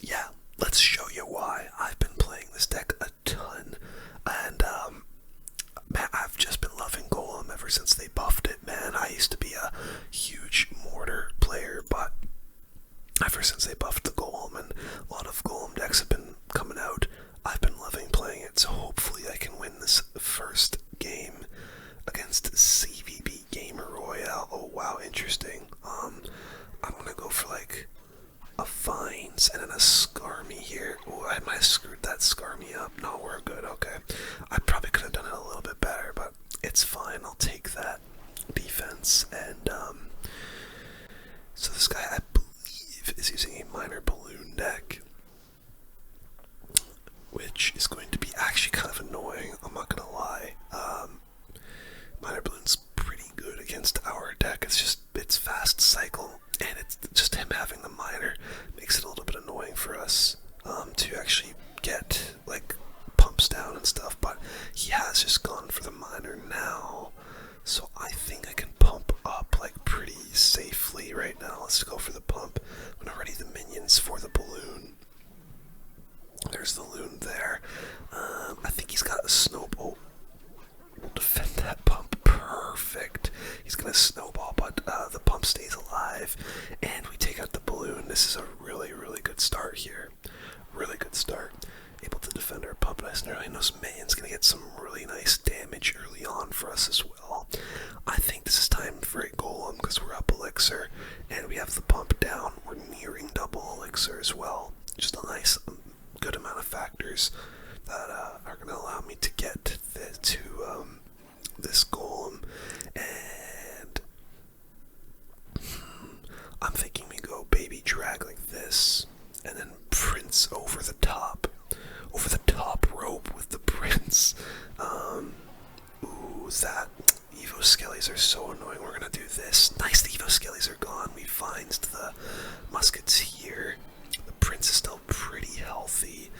Yeah, let's show you why. I've been playing this deck a ton, and man, I've just been loving Golem ever since they buffed it, man. I used to be a huge Mortar player, but ever since they buffed the Golem and a lot of Golem decks have been coming out, I've been loving playing it, so hopefully I can win this first game against CVB Gamer Royale. Oh wow, interesting. I'm gonna go for like a Vines and then a Skarmy here. Oh, I might have screwed that Skarmy up. No, we're good, okay. I probably could have done it a little bit better, but it's fine. I'll take that defense. And so this guy, I believe, is using a Minor Balloon deck, which is going to be actually kind of annoying, I'm not gonna lie. Minor Balloon's pretty good against our deck. It's fast cycle, and it's just him having the Minor makes it a little bit annoying for us to actually get like pumps down and stuff, but he has just gone for the Minor now, so I think I can pump up like pretty safely right now. Let's go for the pump. I'm gonna ready the minions for the balloon. There's the loon there. I think he's got a snowball. We'll defend that pump. Perfect. He's gonna snowball, but the pump stays alive, and we take out the balloon. This is a really, really good start here. Really good start. Able to defend our pump nice and early, and those minions gonna get some really nice damage early on for us as well. I think this is time for a Golem because we're up elixir, and we have the pump down. We're nearing double elixir as well. Just a nice, good amount of factors that are gonna allow me to get to this Golem, and I'm thinking we go baby drag like this, and then Prince over the top rope with the Prince. Ooh, that Evo Skellies are so annoying. We're gonna do this. Nice, the Evo Skellies are gone. We find the muskets here. The Prince is still pretty healthy.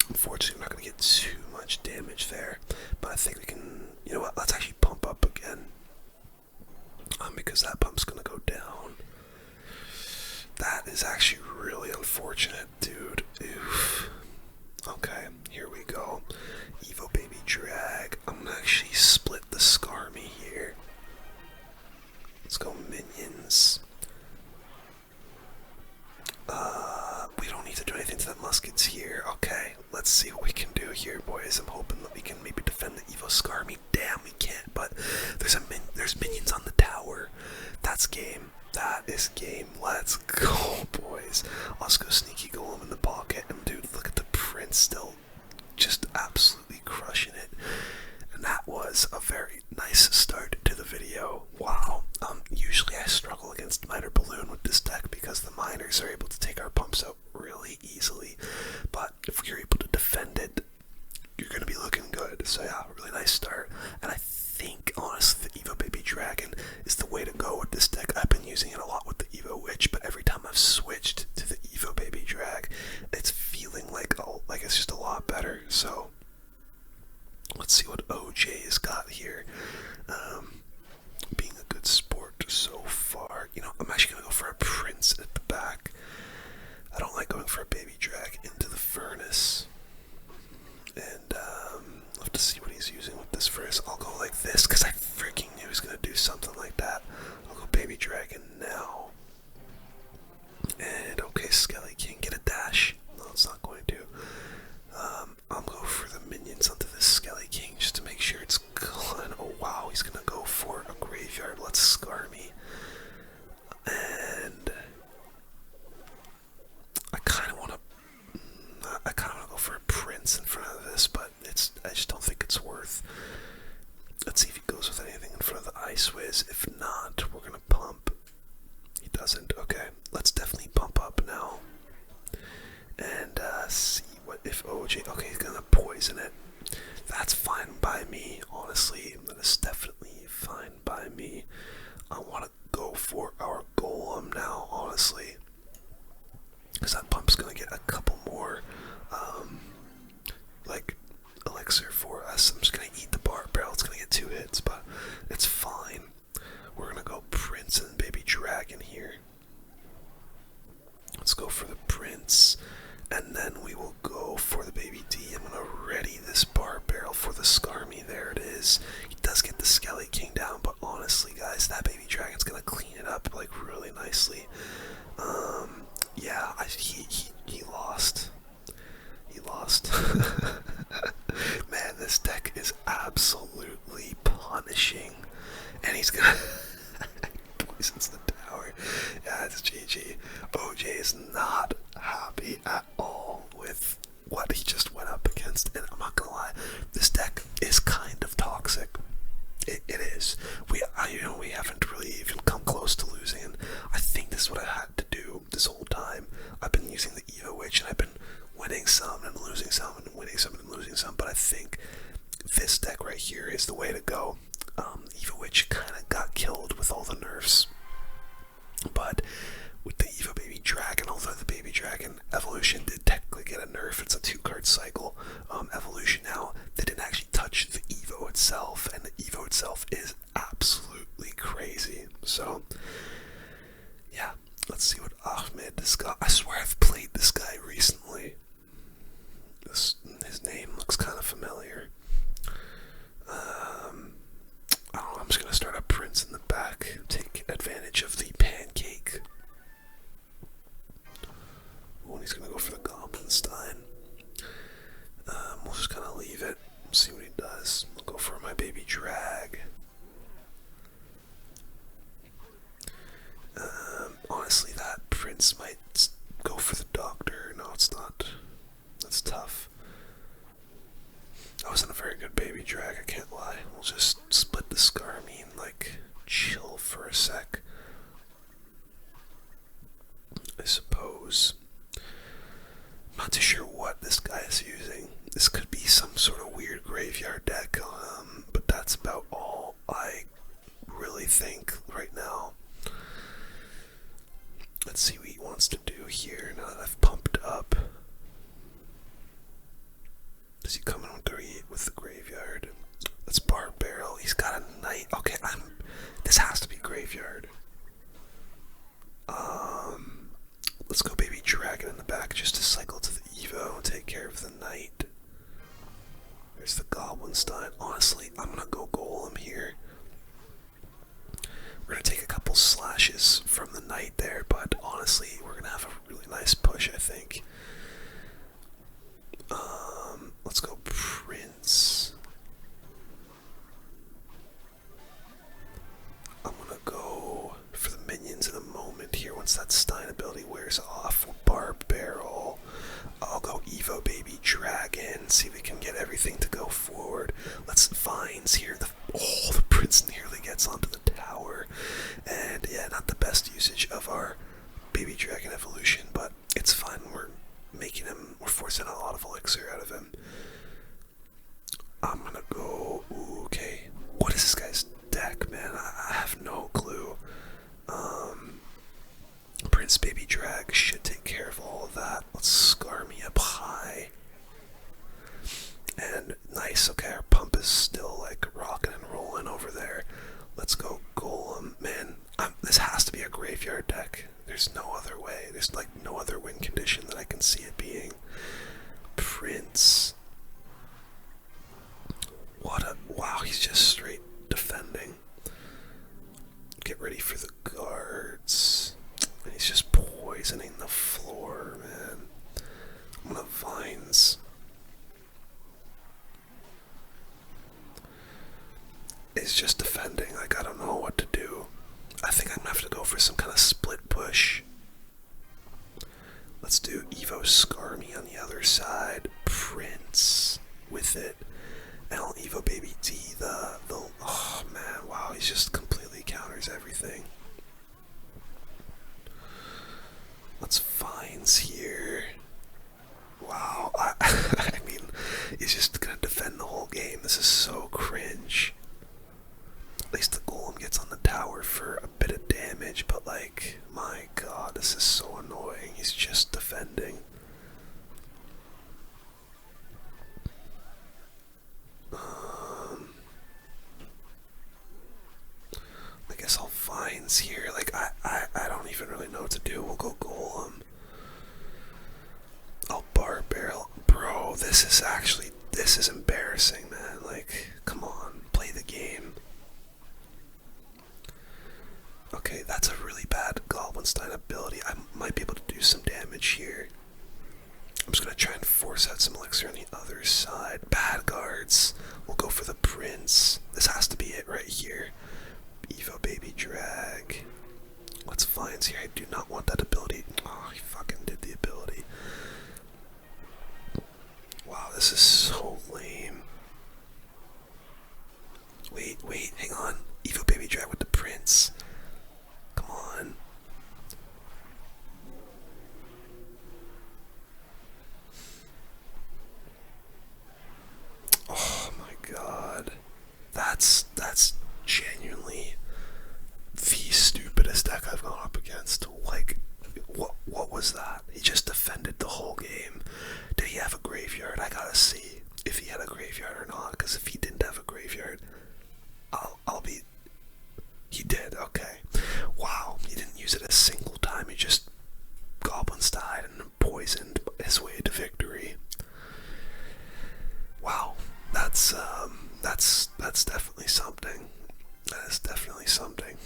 Unfortunately, we're not going to get too much damage there, but I think we can, you know what, let's actually pump up again, because that pump's going to go down. That is actually really unfortunate, dude. Oof. Okay, here we go. Evo baby drag. I'm going to actually split the Skarmy here. Let's go minions. We don't need to do anything to the muskets here. Okay, let's see what we can do here, boys. I'm hoping that we can maybe defend the Evo Skarmy. Damn, we can't, but there's minions on the tower. That's game. That is game. Let's go, boys. Let's go sneaky Golem in the pocket. And dude, look at the Prince still just absolutely crushing it. And that was a very nice start to the video. Wow. Usually I struggle against Minor Balloon with this deck because the miners are able to take our pumps out really easily. But if you're able to defend it, you're going to be looking good. So yeah, really nice start. And I think, honestly, the Evo Baby Dragon is the way to go with this deck. I've been using it a lot with the Evo Witch, but every time I've switched to the Evo Baby Drag, it's feeling like it's just a lot better. So let's see what OJ's got here. Being a good sport so far. You know, I'm actually going to go for a Prince at the back. I don't like going for a baby drag into the furnace. And I'll have to see what he's using with this furnace. I'll go like this because I freaking knew he was going to do something like that. I'll go baby dragon now. And okay, Skelly can't get a dash. No, it's not going to. I'll go for the minions onto this Skelly King just to make sure it's gone. Oh wow, he's gonna go for a graveyard. Let's scar me. And I kind of want to go for a Prince in front of this, but I just don't think it's worth. Let's see if he goes with anything in front of the Ice Wiz. If not, we're gonna pump. He doesn't. Okay, let's definitely pump up now. And see what if OJ. Okay, he's gonna poison it. That's fine by me, honestly. That is definitely fine by me. I want to go for our Golem now, honestly, because that pump's gonna get a couple more, like elixir for us. I'm just gonna eat the bar barrel. It's gonna get 2 hits, but it's fine. We're gonna go Prince and Baby Dragon here. go for the Prince, and then we will go for the Baby D. I'm gonna ready this bar barrel for the Skarmy. There it is. He does get the Skelly King down, but honestly, guys, that Baby Dragon's gonna clean it up like really nicely. Yeah, he lost. He lost. Man, this deck is absolutely punishing, and he's gonna poisons the tower. Yeah, it's GG. OJ is not happy at all with what he just went up against, and I'm not gonna lie, this deck is kind of toxic. It is. We haven't really even come close to losing, and I think this is what I had to do this whole time. I've been using the Evo Witch, and I've been winning some and losing some and winning some and losing some, but I think this deck right here is the way to go. Evo Witch kind of got killed with all the nerfs, but with the Evo Baby Dragon, although the Baby Dragon evolution did technically get a nerf, it's a 2-card cycle evolution now, they didn't actually touch the Evo itself, and the Evo itself is absolutely crazy. So yeah, let's see what Ahmed has got. I swear I've played this guy recently. His name looks kind of familiar. I don't know, I'm just gonna start a Prince in the back, take advantage of the pancake. Oh, and he's gonna go for the Goblin-Stein. We'll just kind of leave it, see what he does. I'll go for my Baby Drag. Honestly, that Prince might go for the Doctor. No, it's not. That's tough. I wasn't a very good Baby Drag, I can't lie. We'll just split the Skarmy and like chill for a sec, I suppose. I'm not too sure what this guy is using. This could be some sort of weird graveyard deck, but that's about all I really think right now. Let's see what he wants to do here now that I've pumped up. Does he come in with the graveyard? Let's bar barrel. He's got a knight. Okay, this has to be graveyard. Let's go Baby Dragon in the back just to cycle to the Evo and take care of the knight. There's the Goblin-Stein. Honestly, I'm gonna go Golem here. We're gonna take a couple slashes from the knight there, but honestly, we're gonna have a really nice push, I think. Let's go Prince. I'm gonna go for the minions in a moment here once that Stein ability wears off. We'll bar barrel. I'll go Evo Baby Dragon, see if we can get everything to go forward. Let's Vines here. The Prince nearly gets onto the tower. And yeah, not the best usage of our Baby Dragon evolution, but it's fine. We're forcing a lot of elixir out of him. I'm gonna go, okay. What is this guy's deck, man? I have no clue. Prince Baby Drag should take care of all of that. Let's scar me up high. And nice, okay, our pump is still like rocking and rolling over there. Let's go Golem. Man, this has to be a graveyard deck. There's no other way. There's like no other win condition that I can see it being. Prince. Wow, he's just straight defending. Get ready for the guards. And he's just poisoning the floor, man. I'm gonna Vines. He's just defending, like I don't know what to do. I think I'm gonna have to go for some kind of split push. Let's do Evo Skarmy on the other side. Prince with it. And I'll Evo Baby D, oh man, wow, he just completely counters everything. Let's Vines here. Wow, switch here. I'm just going to try and force out some elixir on the other side. Bad guards. We'll go for the prince. This has to be it right here. Evo baby drag. Let's finds here. I do not want that ability. Oh, he fucking did the ability. Wow, this is so lame. Wait, hang on. Evo baby drag with the prince. Come on. Oh my god. That's genuinely the stupidest deck I've gone up against. Like, what was that? He just defended the whole game. Did he have a graveyard? I gotta see if he had a graveyard or not, because if he didn't have a graveyard, I'll be... He did, okay. Wow, he didn't use it a single time. He just goblins died and poisoned his way to victory. Wow, that's definitely something. That is definitely something.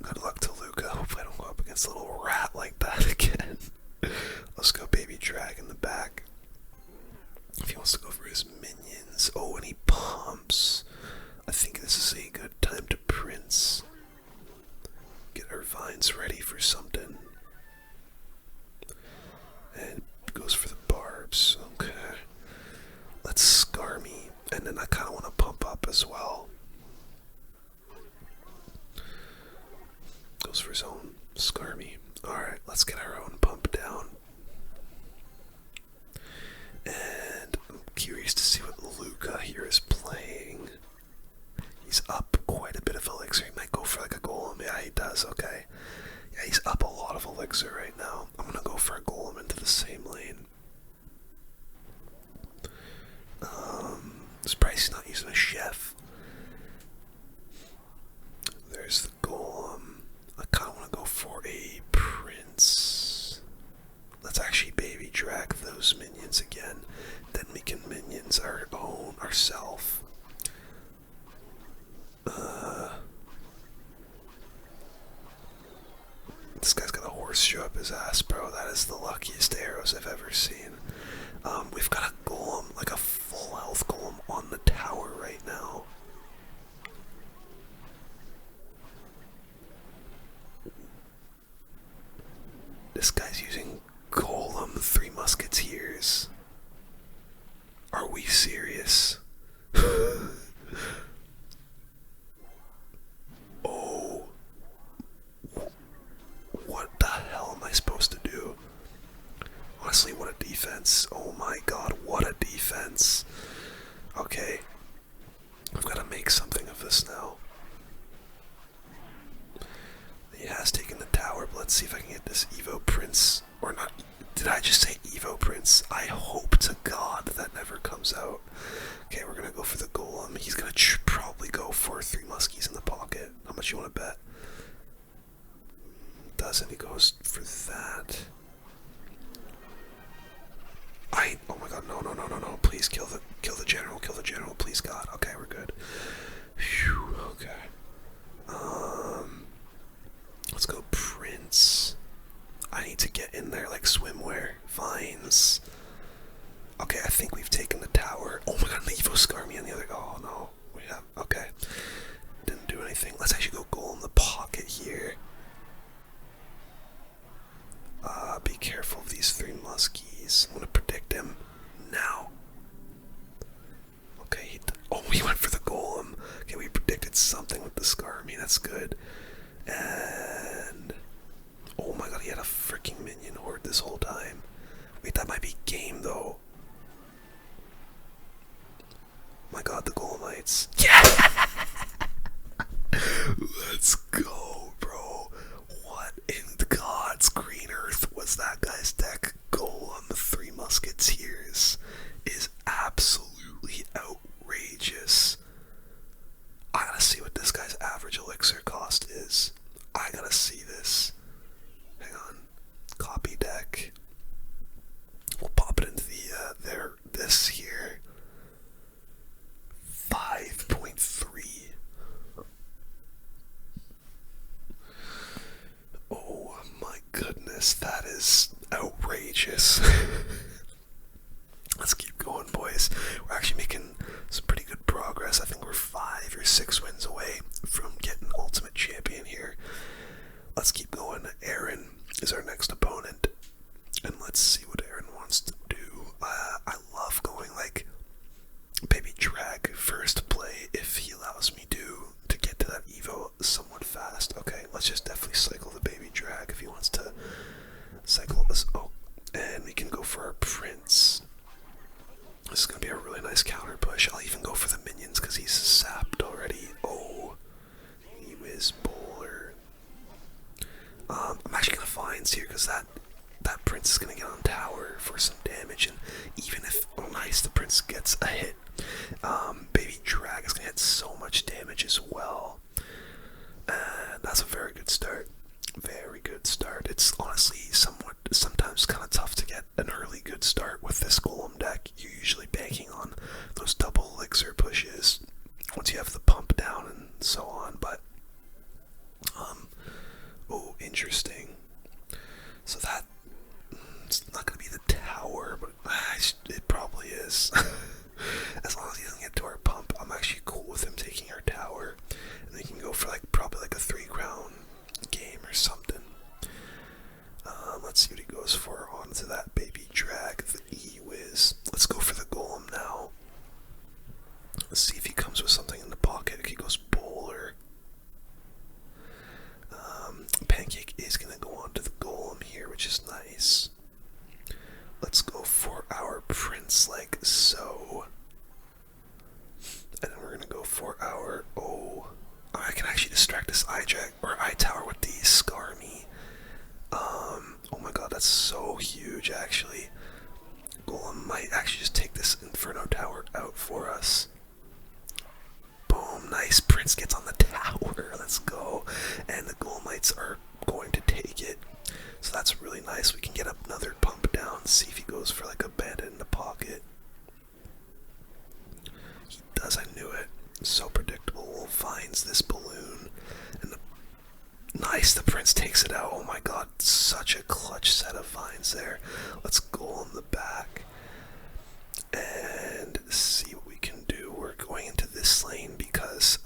Good luck to Luca. Hopefully I don't go up against a little rat like that again. Let's go baby drag in the back. If he wants to go for his minions. Oh, and he pumps. I think this is a good time to prince. Get our vines ready for something. And goes for the barbs. Okay. Let's scar me. And then I kind of want to pump up as well. Goes for his own scar me. Alright, let's get our own pump down. And I'm curious to see what Luca here is playing. He's up quite a bit of elixir. He might go for like a golem. Yeah, he does. Okay. Yeah, he's up a lot of elixir right now. I'm gonna go for a golem into the same lane. Surprised he's not using a chef. There's the golem. I kind of want to go for a prince. Let's actually baby drag those minions again. Then we can minions our own ourselves. This guy's got a horse show up his ass, bro. That is the luckiest arrows I've ever seen. We've got a golem, like a full health golem on the tower right now. This guy's using Golem, 3 Musketeers. Are we serious? Oh. What the hell am I supposed to do? Honestly, what a defense. Oh my god, what a defense. Okay. I've got to make something of this now. He has taken the tower, but let's see if I can get this Evo Prince. Or not. Did I just say Evo Prince? I hope to God that never comes out. Okay, we're going to go for the Golem. He's going to probably go for 3 Muskies in the pocket. How much you want to bet? Doesn't. He goes for that. Oh my god, no, please kill the general, please God. Okay, we're good. Phew, okay. Let's go Prince. I need to get in there like swimwear, vines. Okay, I think we've taken the tower. Oh my god, the Evo scar me on the other. Oh no, we have. Okay, didn't do anything. Let's actually go goal in the pocket here. Be careful of these 3 Muskies. I'm gonna predict him now. Okay, he went for the golem. Okay, we predicted something with the scar me. That's good. And oh my god, he had a freaking minion horde this whole time. Wait, that might be game though. My god, the Golemites. Yeah! Let's go, bro. What in God's green earth was that guy's deck? Golem, 3 Muskies. gracious. Let's keep going, boys. We're actually making some pretty good progress. I think we're 5 or 6 wins away from getting Ultimate Champion here. Let's keep going. Aaron is our next opponent. And let's see what Aaron wants to do. I love going like baby drag first play if he allows me to get to that Evo somewhat fast. Okay, let's just definitely cycle the baby drag if he wants to cycle this. Oh, and we can go for our Prince. This is going to be a really nice counter push. I'll even go for the minions because he's sapped already. Oh, he whiz bowler. I'm actually going to Vines here because that Prince is going to get on tower for some damage. And even if, oh nice, the Prince gets a hit, baby drag is going to hit so much damage as well. And that's a very good start. Very good start. It's honestly sometimes kind of tough to get an early good start with this Golem deck. You're usually banking on those double elixir pushes once you have the pump down and so on. But oh, interesting. So that it's not going to be the tower, but it probably is. As long as he doesn't get to our pump, I'm actually cool with him taking our tower, and we can go for probably like a 3-crown game or something. Let's see what he goes for onto that baby drag, the E-Wiz. Let's go for the Golem now. Let's see if he comes with something in the pocket. If he goes bowler. Pancake is going to go on to the Golem here, which is nice. Let's go for our Prince like so. And then we're going to go for our, I can actually distract this eye tower with the Skarmy. Oh my god, that's so huge actually. Golem might actually just take this Inferno tower out for us. Boom, nice. Prince gets on the tower. Let's go. And the Golemites are going to take it. So that's really nice. We can get another pump down, see if he goes for like a bandit in the pocket. He does, I knew it. So predictable. Finds this balloon. And nice, the Prince takes it out. Oh my god, such a clutch set of vines there. Let's go on the back and see what we can do. We're going into this lane because,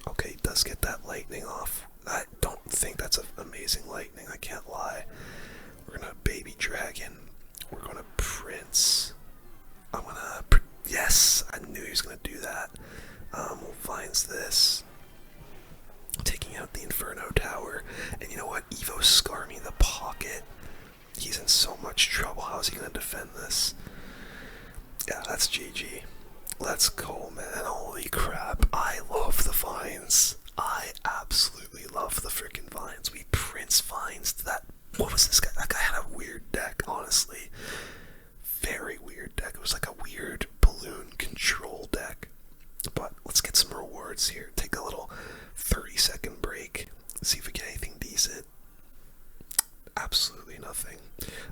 okay, he does get that lightning off. I don't think that's an amazing lightning, I can't lie. We're gonna baby dragon. We're gonna Prince. I'm gonna, yes, I knew he was gonna do that. We'll Vines this. Taking out the Inferno tower. And you know what? Evo Skarmy the pocket. He's in so much trouble. How's he gonna defend this? Yeah, that's GG. Let's go, man. Holy crap. I love the Vines. I absolutely love the freaking Vines. We Prince Vines that. What was this guy? That guy had a weird deck, honestly. Very weird deck. It was like a weird balloon control deck. But let's get some rewards here. Take a little 30-second break. See if we get anything decent. Absolutely nothing.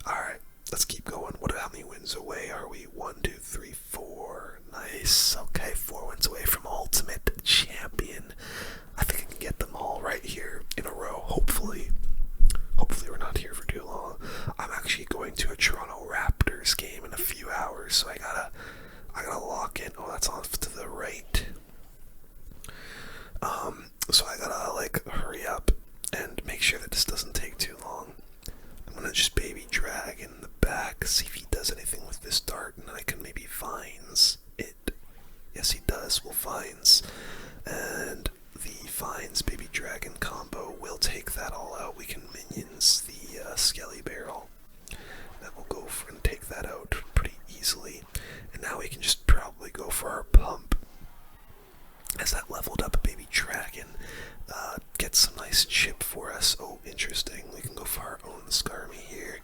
Alright, let's keep going. How many wins away are we? 1, 2, 3, 4. Nice. Okay, 4 wins away from Ultimate Champion. I think I can get them all right here in a row, hopefully. Hopefully we're not here for too long. I'm actually going to a Toronto Raptors game in a few hours, so I gotta lock in. Oh, that's off to the right. So I gotta like hurry up and make sure that this doesn't take too long. I'm gonna just baby drag in the back, see if he does anything with this dart, and then I can maybe Vines it. Yes, he does. We'll Vines. And the Vines baby dragon combo will take that all out. We can minions the Skelly Barrel. That will go for and take that out pretty easily. And now we can just probably go for our pump. As that leveled up baby dragon gets some nice chip for us. Oh, interesting. We can go for our own Skarmy here.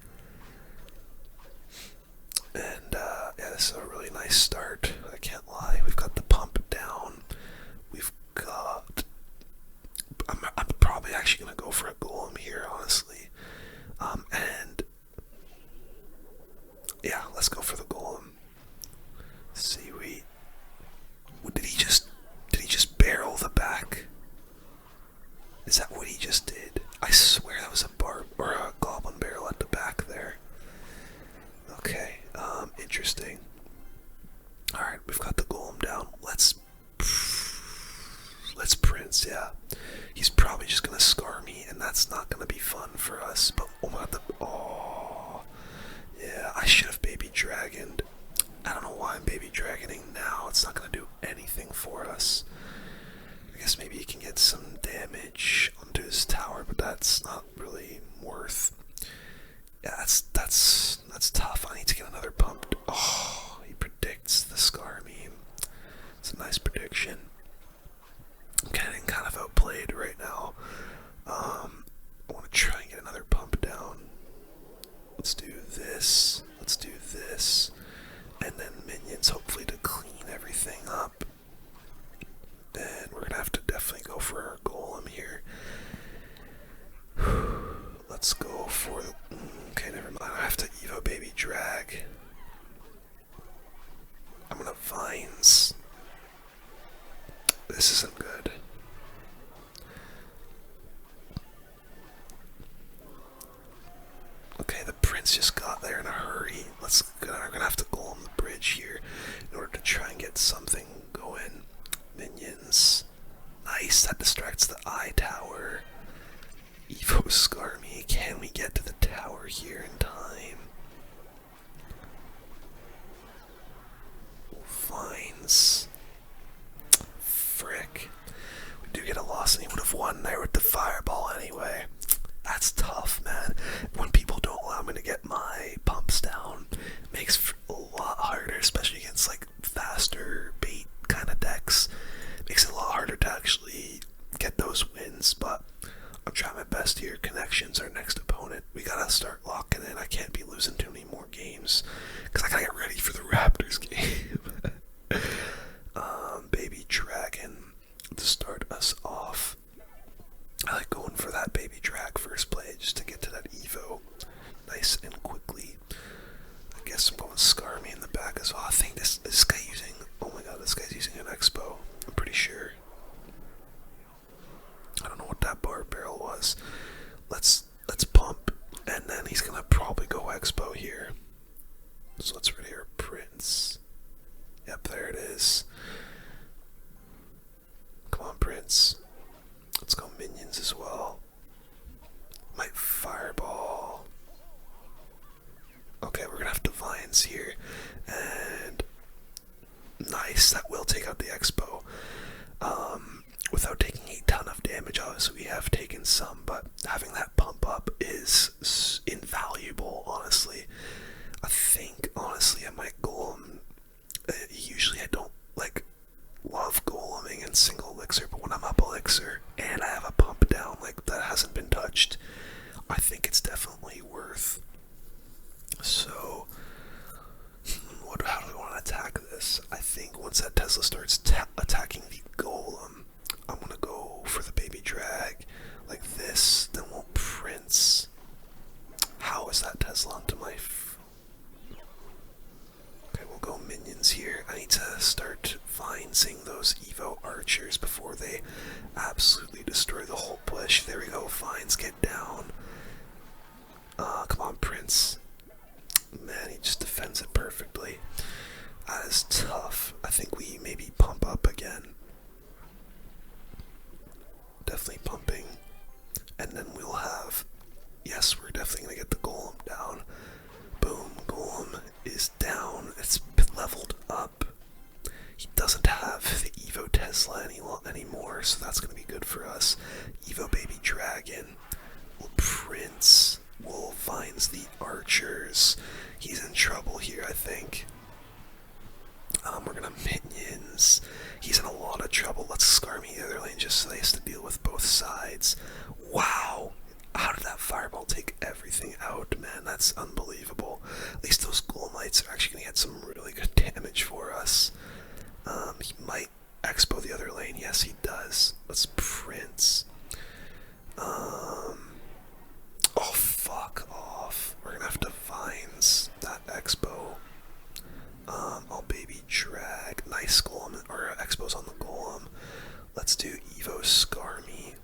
That's tough. I need to get another pump. Oh, he predicts the Scar meme. It's a nice prediction. I'm getting kind of outplayed right now. I want to try and get another pump down. Let's do this. Let's do this. And then minions, hopefully, to clean everything up. Then we're going to have to definitely go for our golem here. Let's go for the... Okay, never mind. I have to Evo baby drag. I'm going to vines. This isn't good. Okay, the prince just got there in a hurry. We're gonna have to golem the bridge here in order to try and get something going. Minions. Nice, that distracts the eye tower. Evo scar me. Can we get to the tower here in time? Vines. Frick. We do get a loss, and he would have won there with the fireball anyway. That's tough, man. When people don't allow me to get my pumps down, it makes it a lot harder, especially against like faster bait kind of decks. It makes it a lot harder to actually get those wins, but I'm trying my best here. Connection's our next opponent. We gotta start locking in. I can't be losing too many more games because I gotta get ready for the Raptors game. Baby Dragon to start us off. I like going for that baby drag first play just to get to that Evo nice and quickly. I guess I'm going Scar me in the back as well. I think this guy using, oh my god, this guy's using an Expo. I'm pretty sure. I don't know what that bar barrel was. Let's pump, and then he's gonna probably go Expo here. So let's ready our Prince. Yep, there it is. Come on, Prince. Let's go minions as well. Might fireball. Okay, we're gonna have divines here. And nice, that will take out the Expo. Without taking a ton of damage, obviously we have taken some, but having that pump up is invaluable, honestly. I think, honestly, I might golem. Usually I don't, like, love goleming in single elixir, but when I'm up elixir and I have a pump down like that hasn't been touched, I think it's definitely worth. So how do we want to attack this? I think once that Tesla starts attacking the golem, I'm gonna go for the baby drag like this, then we'll Prince. How is that Tesla onto my okay, we'll go minions here. I need to start vinesing those Evo archers before they absolutely destroy the whole push. There we go, vines get down. Come on, Prince. Man, he just defends it perfectly. That is tough. I think we maybe pump up again. Definitely pumping. And then we'll have... Yes, we're definitely going to get the golem down. Boom, golem is down. It's leveled up. He doesn't have the Evo Tesla anymore, so that's going to be good for us. Evo Baby Dragon will Prince. Will finds the archers. He's in trouble here, I think. We're going to minions. He's in a lot of trouble. Let's Scar me the other lane just so he has to deal with both sides. Wow. How did that fireball take everything out, man? That's unbelievable. At least those Golemites are actually going to get some really good damage for us. He might Expo the other lane. Yes, he does. Let's Prince. Oh, fuck off. We're going to have to Vines that Expo. I'll baby drag. Nice Golem, or Expo's on the Golem. Let's do Evo Scar me.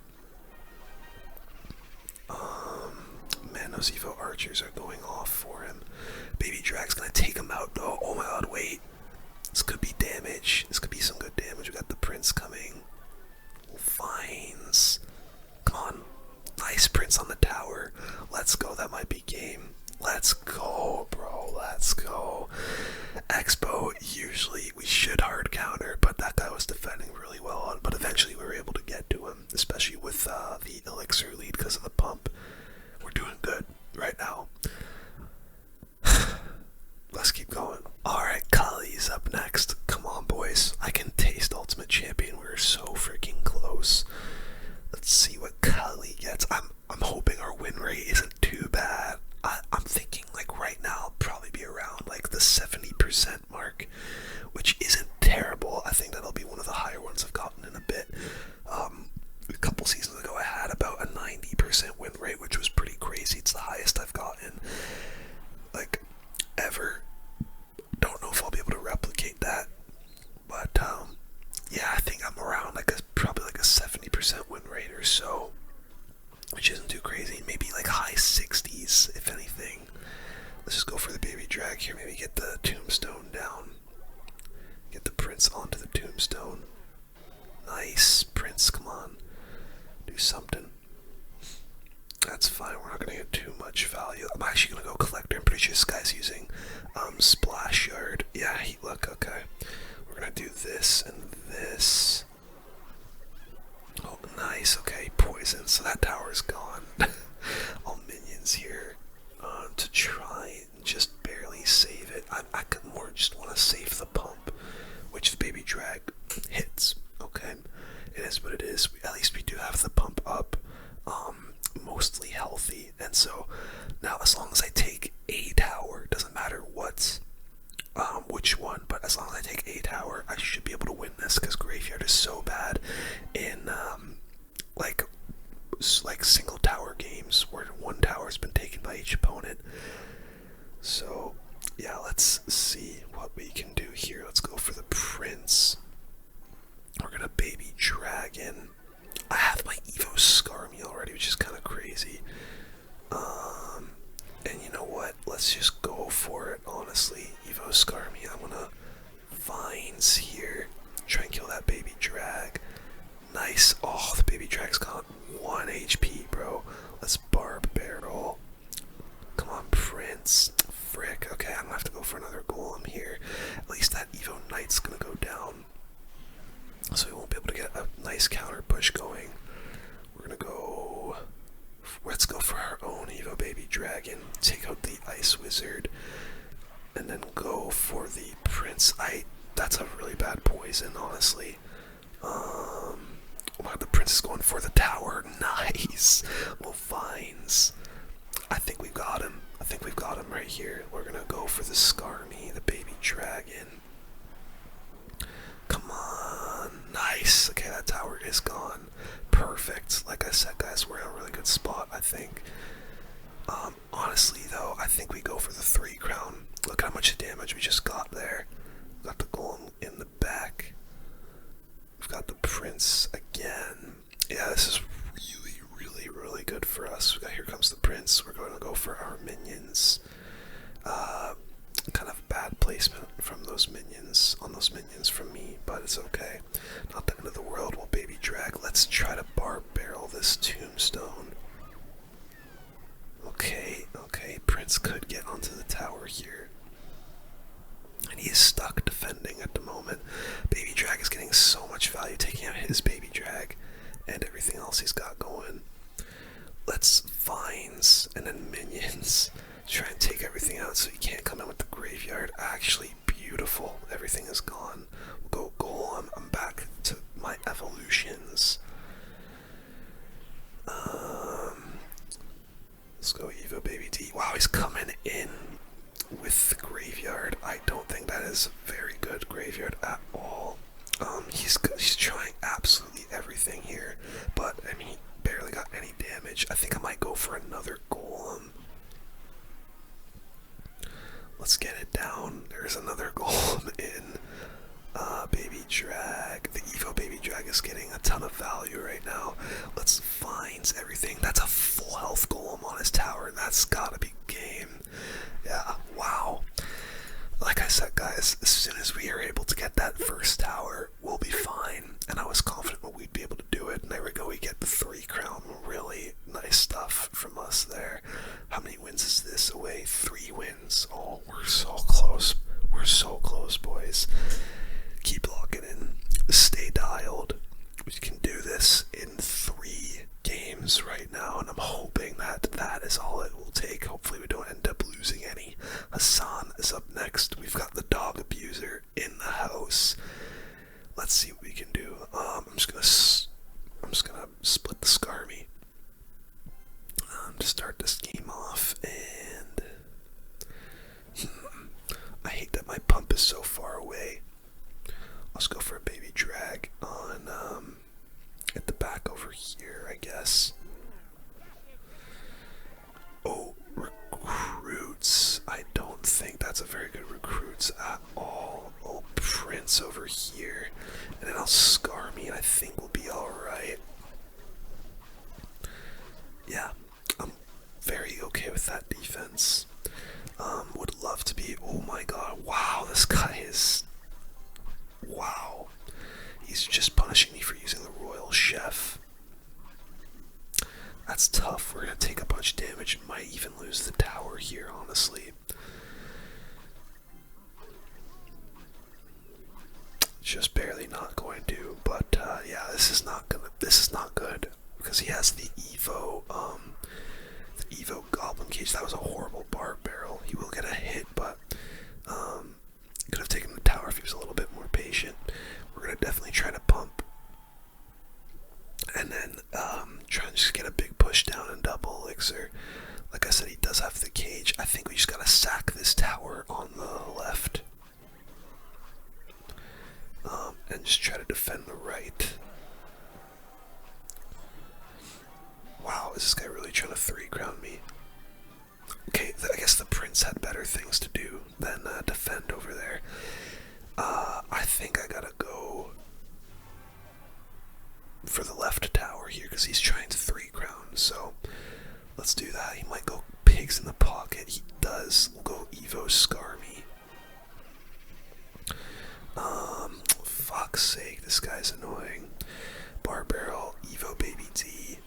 Man, those Evo archers are going off for him. Baby Drag's gonna take him out though. Oh my god, wait. This could be damage. This could be some good damage. let's keep going. Alright, Kali's up next. Come on, boys. I can taste Ultimate Champion. We're so freaking close. Let's see what Kali gets. I'm hoping our win rate isn't too bad. I'm thinking like right now I'll probably be around like the 70% mark, which isn't terrible. I think that'll be one of the higher ones I've gotten in a bit. A couple seasons ago I had about a 90% win rate, which was pretty crazy. It's the highest I've gotten like ever. Don't know if I'll be able to replicate that, but yeah, I think I'm around like probably like a 70% win rate or so, which isn't too crazy. Maybe like high 60s if anything. Let's just go for the baby drag here. Maybe get the tombstone down, get the prince onto the tombstone. Nice, prince, come on, do something. That's fine, we're not gonna get too much value. I'm actually gonna go collector. I'm pretty sure this guy's using splash yard. Yeah, look, okay. We're gonna do this and this. Oh, nice, okay, poison. So that tower's gone. All minions here to try and just barely save it. I could more just want to save the pump, which the baby drag hits. Okay, it is what it is. At least we do have the pump up, mostly healthy, and so now as long as I take a tower, doesn't matter what, which one, but as long as I take a tower, I should be able to win this, because graveyard is so bad in like single tower games where one tower has been taken by each opponent. So yeah, let's see what we can do here. Let's go for the prince. We're gonna baby dragon. I have my Evo Scar me already, which is kind of crazy. And you know what? Let's just go for it, honestly. Evo Scar me. I'm gonna vines here. Try and kill that baby drag. Nice. Oh, the baby drag's got 1 HP, bro. Let's barb barrel. Come on, prince. Frick. Okay, I'm gonna have to go for another golem here. At least that Evo knight's gonna go down, so we won't be able to get a nice counter push going. We're gonna go. Let's go for our own Evo baby dragon. Take out the ice wizard, and then go for the prince. That's a really bad poison, honestly. Wow, the prince is going for the tower. Nice. Well, vines. I think we've got him. I think we've got him right here. We're gonna go for the Skarmy, the baby dragon. Come on. Nice. Okay, that tower is gone. Perfect. Like I said, guys, we're in a really good spot, I think. Honestly, though, I think we go for the 3 crown. Look how much damage we just got there. Got the golem in the back. We've got the prince again. Yeah, this is really, really, really good for us. Here comes the prince. We're going to go for our minions. Kind of bad placement from those minions, on those minions from me, but it's okay. Not the end of the world. Well, baby drag, let's try to barb barrel this tombstone. Okay, prince could get onto the tower here. And he is stuck defending at the moment. Baby drag is getting so much value, taking out his baby drag and everything else he's got going. Let's vines and then minions. Try and take everything out so he can't come in with the graveyard. Actually, beautiful. Everything is gone. We'll go golem. I'm back to my evolutions. Let's go Evo baby D. Wow, he's coming in with the graveyard. I don't think that is a very good graveyard at all. He's trying absolutely everything here, but I mean, he barely got any damage. I think I might go for another golem. Let's get it down. There's another golem in. Baby drag. The Evo baby drag is getting a ton of value right now. Let's vines everything. That's a full health golem on his tower. That's gotta be game. Yeah, wow. Like I said, guys, as soon as we are able to get that first tower, we'll be fine. And I was confident that we'd be able to do it. And there we go, we get the 3 crown. Really nice stuff from us there. How many wins is this away? 3 wins. Oh, we're so close. We're so close, boys. Keep locking in. Stay dialed. We can do this in 3 games right now, and I'm hoping that that is all it will take. Hopefully we don't end up losing any. Hassan is up next. is so far away. Let's go for a baby drag on at the back over here, I guess. Oh, recruits. I don't think that's a very good recruits at all. Oh, Prince over here. And then I'll scar me, and I think we'll be alright. Yeah, I'm very okay with that defense. Would love to be. Oh my god, wow, this guy is. Wow. He's just punishing me for using the royal chef. That's tough. We're gonna take a bunch of damage. Might even lose the tower here, honestly. Just barely not going to, but yeah, this is not good because he has the Evo Goblin Cage. That was a horrible barb barrel. He will get a hit, but could have taken the tower if he was a little bit more patient. We're gonna definitely try to pump, and then try and just get a big push down and double elixir. Like I said, he does have the cage. I think we just gotta sack this tower on the left, and just try to defend the right. Wow, is this guy really trying to 3-crown me? Okay, I guess the prince had better things to do than defend over there. I think I gotta go for the left tower here because he's trying to 3-crown, so let's do that. He might go pigs in the pocket. He does. We'll go Evo scar me. Fuck's sake, this guy's annoying. Bar barrel, Evo baby D.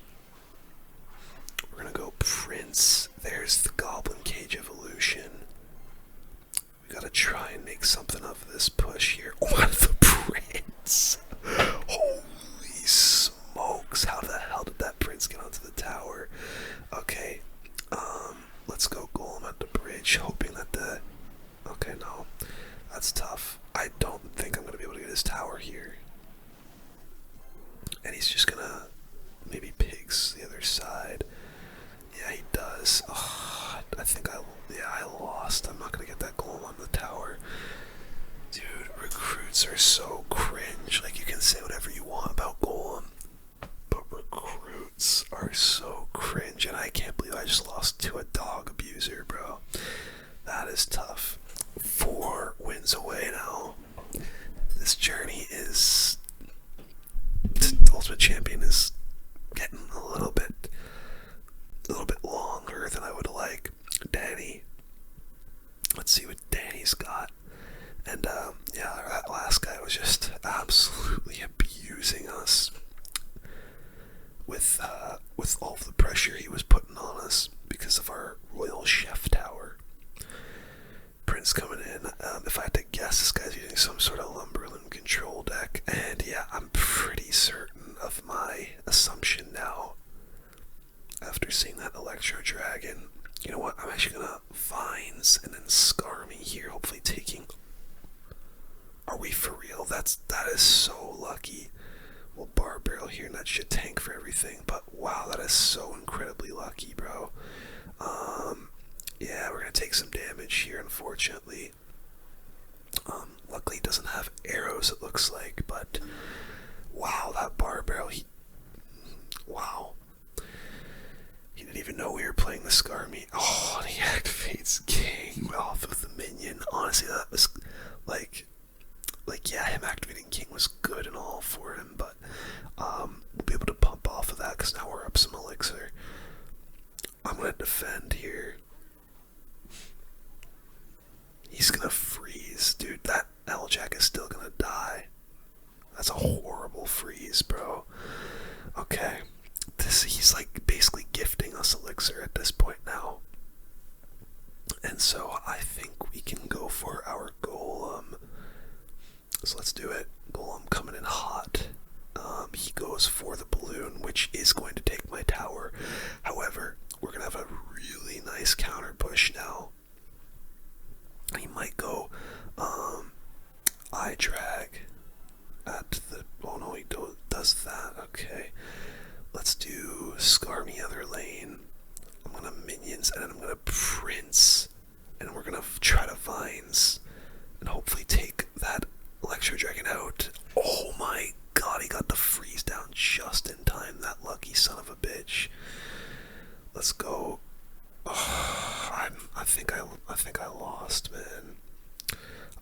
We're gonna go Prince. There's the Goblin Cage evolution. We gotta try and make something of this push here. Oh, the Prince! Holy smokes! How the hell did that Prince get onto the tower? Okay, let's go Golem at the bridge, hoping that the. Okay, no, that's tough. I don't think I'm gonna be able to get his tower here, and he's just gonna maybe pigs the other side. Yeah, he does. Oh, I think I lost. I'm not gonna get that Golem on the tower. Dude, recruits are so cringe. Like, you can say whatever you want about Golem, but recruits are so cringe, and I can't believe I just lost to a dog abuser, bro. That is tough. 4 wins away now. This journey is. Ultimate Champion is getting a little bit longer than I would like. Danny. Let's see what Danny's got. And yeah, that last guy was just absolutely abusing us with all of the pressure he was putting on us because of our royal chef tower. Prince coming in. If I had to guess, this guy's using some sort of Lumberland control deck, and yeah, I'm pretty certain of my assumption now after seeing that Electro Dragon. You know what? I'm actually gonna Vines and then scar me here, hopefully taking. Are we for real? That is so lucky. We'll bar barrel here and that should tank for everything, but wow, that is so incredibly lucky, bro. Yeah, we're gonna take some damage here, unfortunately. Luckily he doesn't have arrows, it looks like, but wow, that bar barrel, wow. He didn't even know we were playing the scar me. Oh, and he activates King off of the minion. Honestly, that was like yeah, him activating King was good and all for him, but we'll be able to pump off of that because now we're up some elixir. I'm gonna defend here. He's gonna freeze, dude. That L-Jack is still gonna die. That's a horrible freeze, bro. Okay, he's like basically gifting us elixir at this point now, and so I think we can go for our Golem. So let's do it. Golem coming in hot. He goes for the balloon, which is going to take my tower. However, we're gonna have a really nice counter push now. He might go eye drag at the. Oh no, he does that. Okay, let's do scar me other lane. I'm gonna minions and then I'm gonna Prince, and we're gonna try to Vines and hopefully think I lost, man.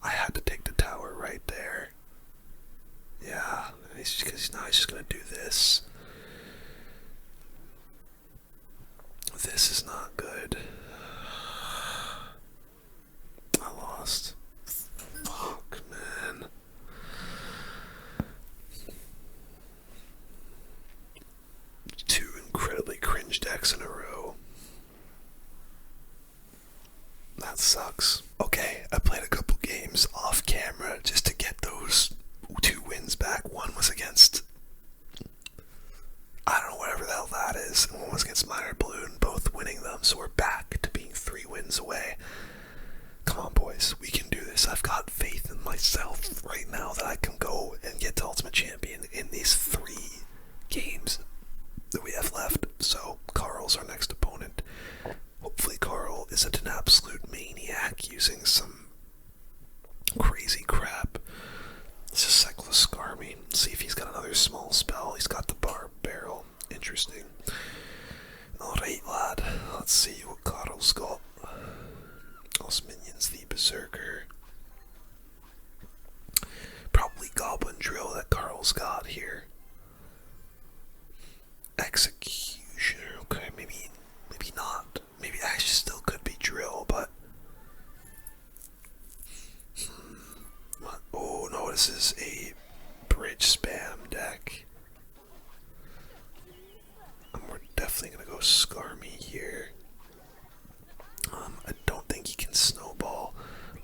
I had to take the tower right there. Yeah, now he's just gonna do this. This is not good. I lost. Fuck, man. Two incredibly cringe decks in a row. That sucks. Okay, I played a couple games off camera just to get those 2 wins back. One was against, I don't know, whatever the hell that is, and one was against Minor Balloon, both winning them, so we're back to being 3 wins away. Come on, boys, we can do this. I've got faith in myself right now that I can go and get to Ultimate Champion in these 3 games that we have left. So, Carl's our next opponent. Hopefully Carl isn't an absolute maniac using some crazy crap. Let's just cycle a Skarmy. See if he's got another small spell. He's got the Barb Barrel. Interesting. Alright, lad. Let's see what Carl's got. Us minions, the Berserker. Probably Goblin Drill that Carl's got here. Executioner. Okay, maybe not. Maybe it actually still could be Drill, but what? Oh no, this is a bridge spam deck. And we're definitely gonna go Skarmy here. I don't think he can snowball.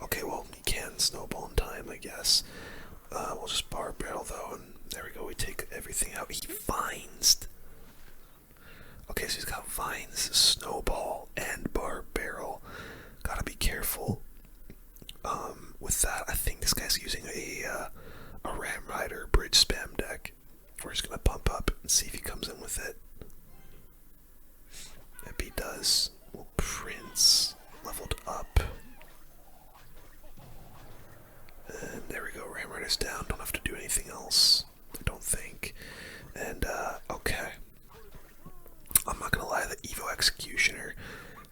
Okay, well, he can snowball in time, I guess. We'll just Barb Barrel though, and there we go, we take everything out. He Vines. Okay, so he's got Vines, Snowball, and Barb Barrel. Gotta be careful with that. I think this guy's using a Ram Rider bridge spam deck. We're just gonna pump up and see if he comes in with it. If he does, we'll Prince leveled up. And there we go, Ram Rider's down. Don't have to do anything else, I don't think. And, okay. I'm not gonna lie, the Evo Executioner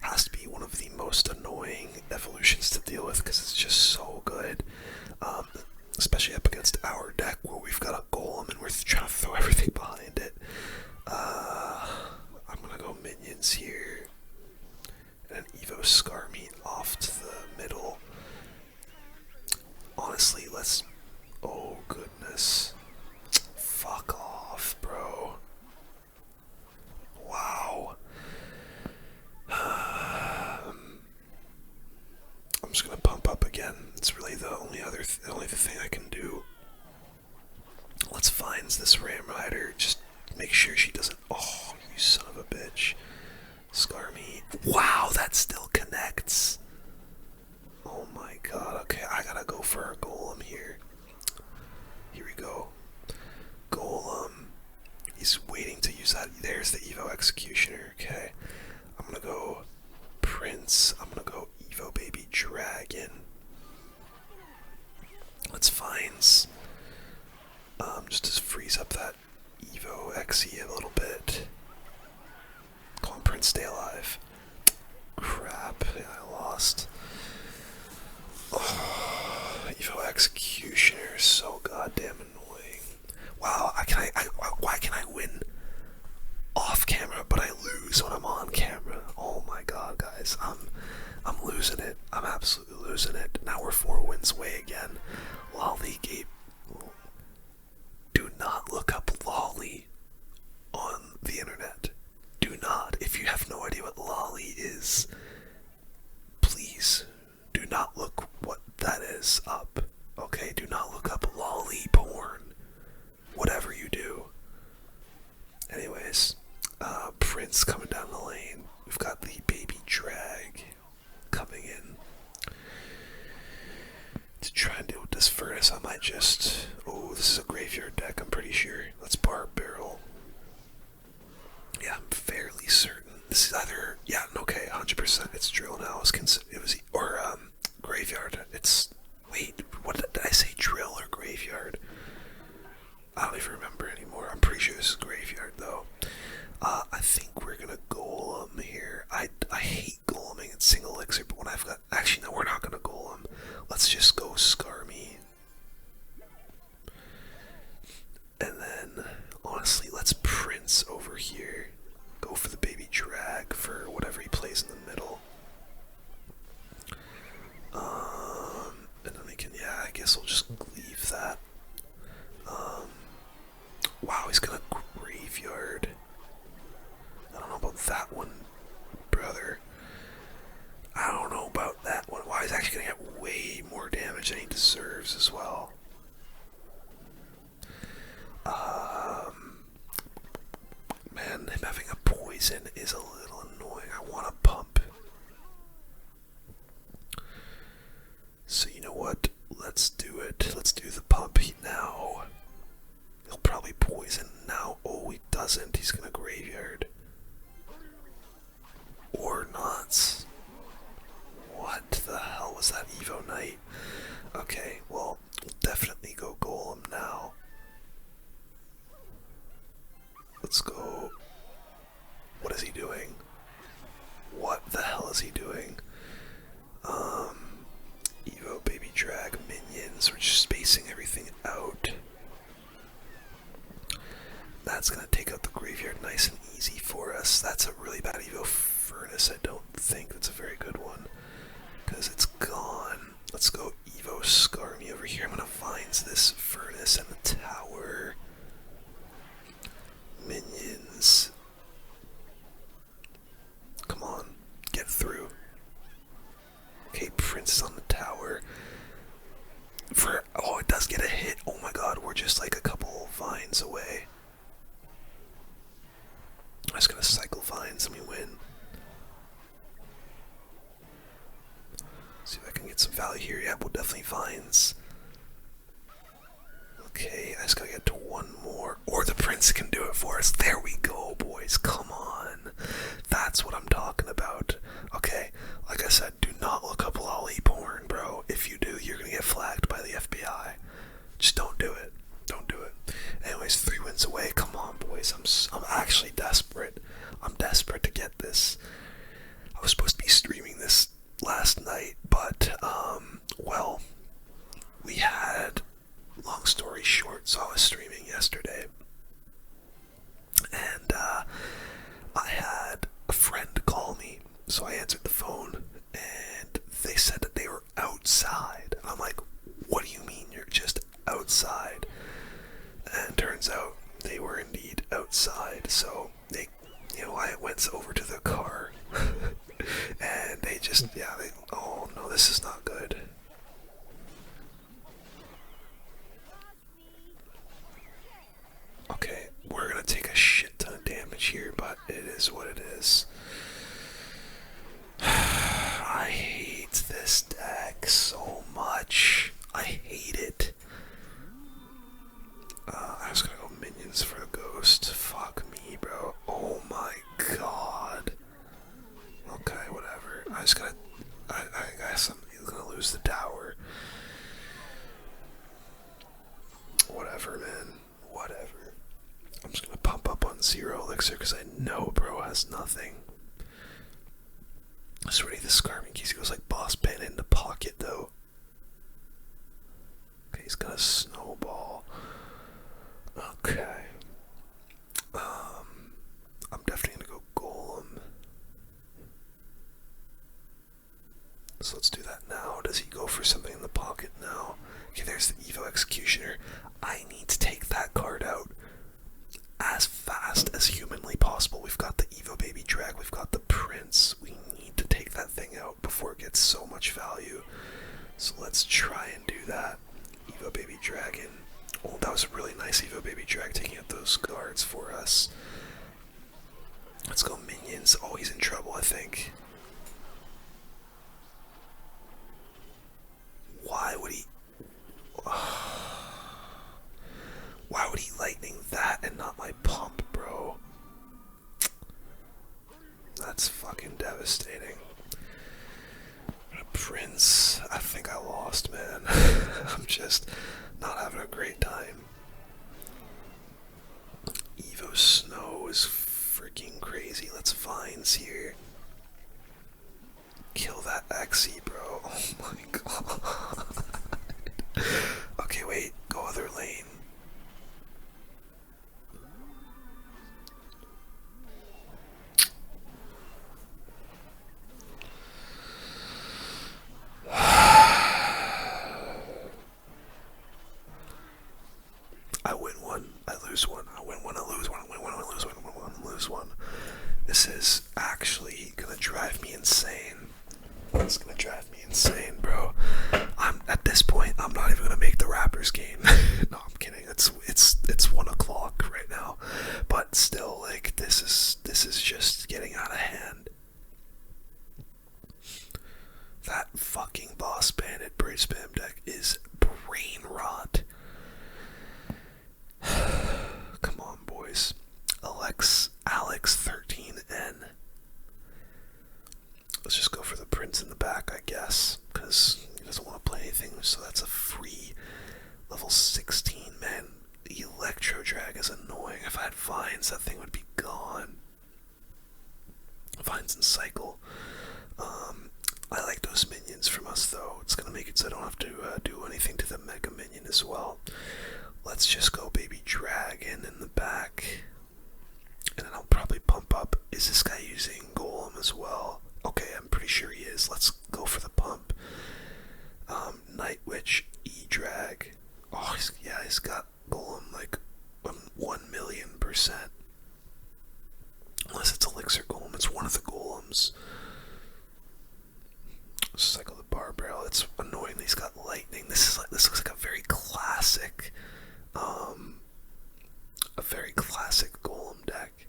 has to be one of the most annoying evolutions to deal with because it's just so good. Especially up against our deck where we've got a Golem and we're trying to throw everything behind it. I'm gonna go minions here. And an Evo Skarmy off to the middle. Honestly, let's... Oh, goodness. Fuck off, bro. Wow. I'm just gonna pump up again. It's really the only thing I can do. Let's find this Ram Rider. Just make sure she doesn't. Oh, you son of a bitch. Skarmy. Wow, that still connects. Oh my god. Okay, I gotta go for our Golem here. Here we go. Golem. He's waiting to use that. There's the Evo Executioner. Okay. I'm gonna go Prince. I'm gonna go Evo Baby Dragon. Let's Vines. Just to freeze up that Evo Xe a little bit. Come on, Prince, stay alive. Crap. Yeah, I lost. Oh, Evo Executioner is so goddamn annoying. Wow, why can I win off camera, but I lose when I'm on camera? Oh my god, guys, I'm losing it. I'm absolutely losing it. Now we're 4 wins away again. Lolly Gate. Do not look up Lolly on the internet. Do not. If you have no idea what Lolly is, please do not look what that is up. Okay, do not look up lolly porn. Whatever you do. Anyways, Prince coming down the lane. We've got the Baby Drag coming in. To try and deal with this furnace, I might just... Oh, this is a graveyard deck, I'm pretty sure. Let's Barb Barrel. Yeah, I'm fairly certain. This is either... Yeah, okay, 100% it's Drill now. It was or, Graveyard. It's... Wait, what did I say? Drill or Graveyard? I don't even remember anymore. I'm pretty sure this is Graveyard, though. I think we're gonna Golem here. I hate Goleming in single elixir, but when I've got... Actually, guess we'll just leave that. Wow, he's gonna graveyard. I don't know about that one, brother. I don't know about that one. Wow, he's actually gonna get way more damage than he deserves as well. Man, him having a poison is a little annoying. I want to pump. So you know what? Let's do it. Let's do the pump now. He'll probably poison now. Oh, he doesn't. He's gonna graveyard. Or not. What the hell was that Evo Knight? Okay, well, definitely go Golem now. Let's go. What is he doing? What the hell is he doing? Evo baby drag minions. We're just spacing everything out. That's gonna take out the graveyard nice and easy for us. That's a really bad Evo Furnace. I don't think that's a very good one. Because it's gone. Let's go Evo Skarmy over here. I'm gonna Vines this Furnace and the tower. Minions. Come on, get through. Okay, Prince is on the tower. Oh, it does get a hit. Oh my god, we're just like a couple vines away. I'm just gonna cycle vines and we win. See if I can get some value here. Yeah, we'll definitely vines. Okay, I just gotta get to one more. Or the Prince can do it for us. There we go, boys. Come on. That's what I'm talking about. Okay, like I said, do not look up lolly porn, bro. If you do, you're gonna get flagged by the FBI. Just don't do it. Don't do it. Anyways, 3 wins away. Come on, boys. I'm actually desperate. I'm desperate to get this. I was supposed to be streaming this last night, but, well, we had, long story short, so I was streaming yesterday, and, I had a friend call me, so I answered the phone, and they said that they were outside, and I'm like, what do you mean you're just outside? And it turns out they were indeed outside, so they, I went over to the car, and they just, oh no, this is not good. Okay, we're gonna take a shit ton of damage here, but it is what it is. I hate this deck so much. I hate it. I was gonna go minions for a ghost. Fuck me, bro. Oh my god. Okay, whatever. I guess I'm gonna lose the tower. Whatever, man. Whatever. I'm just gonna pump up on 0 elixir because I know bro has nothing. I swear to the Scarming keys, he goes like boss pen in the pocket though. Okay, he's gonna snowball. Okay. I'm definitely gonna go Golem. So let's do that now. Does he go for something in the pocket now? Okay, there's the Evo Executioner. I need to take that card out as fast as humanly possible. We've got the Evo Baby Drag, we've got the Prince. We need to take that thing out before it gets so much value. So let's try and do that. Evo Baby Dragon. Oh, that was a really nice Evo Baby Drag taking out those guards for us. Let's go minions. Oh, he's in trouble, I think. Why would he... Why would he lightning that and not my pump, bro? That's fucking devastating. Prince, I think I lost, man. I'm just not having a great time. Evo Snow is freaking crazy. Let's Vines here. Kill that Xe, bro. Oh my god. Okay, wait. Go other lane. hours game. No, I'm kidding. It's 1 o'clock right now, but still, like, this is just getting out of hand. That fucking Boss Bandit Bridge Spam deck is brain rot. Come on, boys. Alex 13N. Let's just go for the Prince in the back, I guess, because he doesn't want to play anything, so that's a free level 16. Man, the Electro Drag is annoying. If I had Vines, that thing would be gone. Vines and Cycle. I like those minions from us, though. It's going to make it so I don't have to do anything to the Mega Minion as well. Let's just go Baby Dragon in the back. And then I'll probably pump up. Is this guy using Golem as well? Okay, I'm pretty sure he is. Let's go for the pump. Night Witch, E-Drag. Oh, he's got Golem like 1,000,000%. Unless it's Elixir Golem. It's one of the Golems. Cycle the Barbell. It's annoying that he's got lightning. This looks like a very classic Golem deck.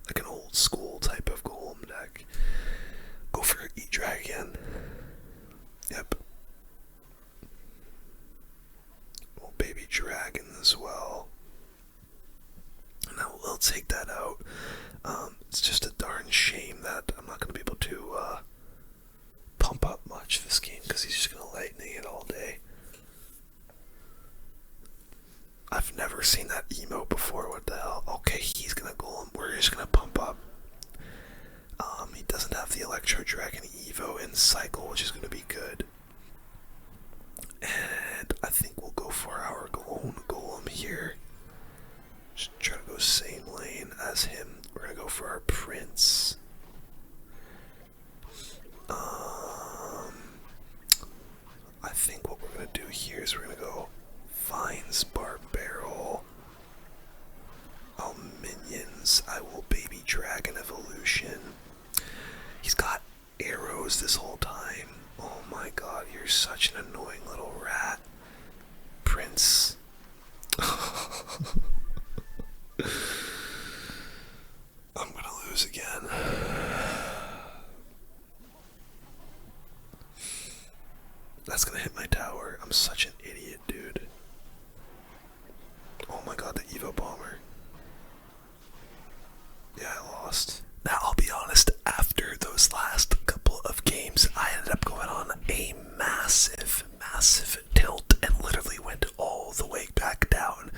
Like an old school type of Golem deck. Go for E-Dragon. Yep. Oh, Baby Dragon as well. Now we'll take that out. It's just a darn shame that I'm not going to be able to pump up much this game because he's just going to lightning it all day. I've never seen that emote before. What the hell? Okay, he's going to Golem. We're just going to pump up. He doesn't have the Electro Dragon Evo in Cycle, which is going to be good. And I think we'll go for our own Golem here. Just try to go same lane as him. We're going to go for our Prince. I think what we're going to do here is we're going to go Vines, Barbarrel. Oh, minions. I will Baby Dragon Evolution. He's got arrows this whole time. Oh my god, you're such an annoying little rat. Prince. I'm gonna lose again. That's gonna hit my tower. I'm such an idiot, dude. Oh my god, the Evo Bomber. Yeah, I lost. Now, I'll be honest, after those last couple of games, I ended up going on a massive tilt and literally went all the way back down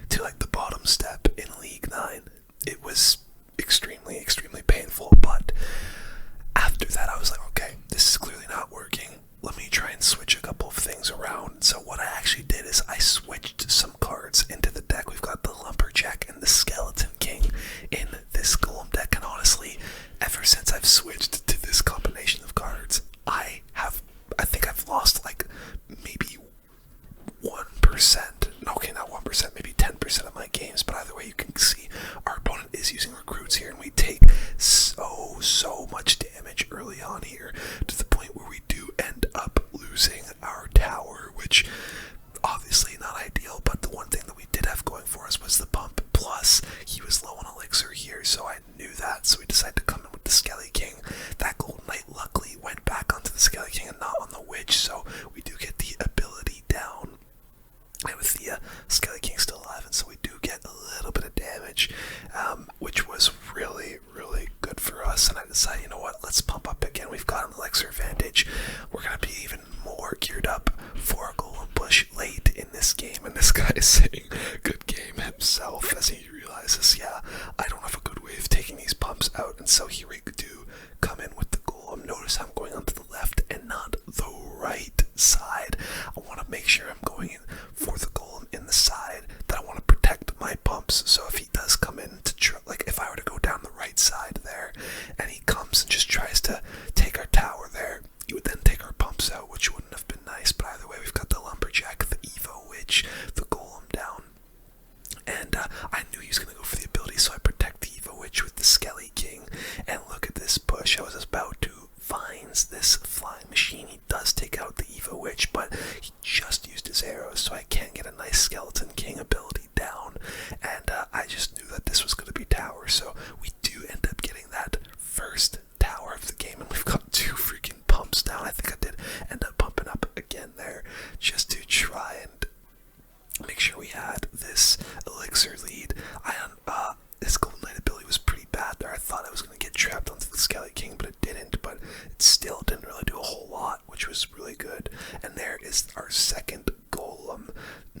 to like the bottom step in League 9. It was extremely painful, but after that I was like, okay, this is clearly not working. Let me try and switch a couple of things around. So what I actually did is I switched some cards into the deck. We've got the Lumberjack and the Skeleton King in this Golem deck, and honestly, ever since I've switched to this combination of cards, I think I've lost like maybe 1%. Okay, not 1%, maybe 10% of my games, but either way you can see our opponent is using recruits here, and we take so much damage early on here to the point where we do end up losing our tower, which obviously not ideal, but the one thing that we did have going for us was the pump, plus he was low on elixir here, so I knew that, so we decided to come in with the Skelly King. That Gold Knight luckily went back onto the Skelly King and not on the Witch, so we do get the ability down. And with the Skelly King still alive, and so we do get a little bit of damage, which was really good for us. And I decided, you know what, let's pump up again. We've got an elixir advantage. We're going to be even more geared up for a Golem push late in this game. And this guy is saying, good game himself, as he realizes, yeah, I don't have a good way of taking these pumps out. And so here we do come in with the Golem. Notice I'm going onto the left and not the right side. I want to make sure I'm going in for the Golem in the side that I want to protect my pumps. So if he does come in to like if I were to go down the right side there and he comes and just tries to take our tower there, he would then take our end up pumping up again there just to try and make sure we had this elixir lead. His Golden Knight ability was pretty bad there. I thought I was going to get trapped onto the Skelly King, but it didn't. But it still didn't really do a whole lot, which was really good. And there is our second Golem.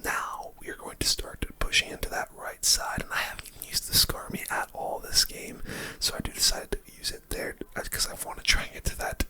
Now we are going to start pushing into that right side, and I haven't even used the Skarmy at all this game, so I do decide to use it there because I want to try and get to that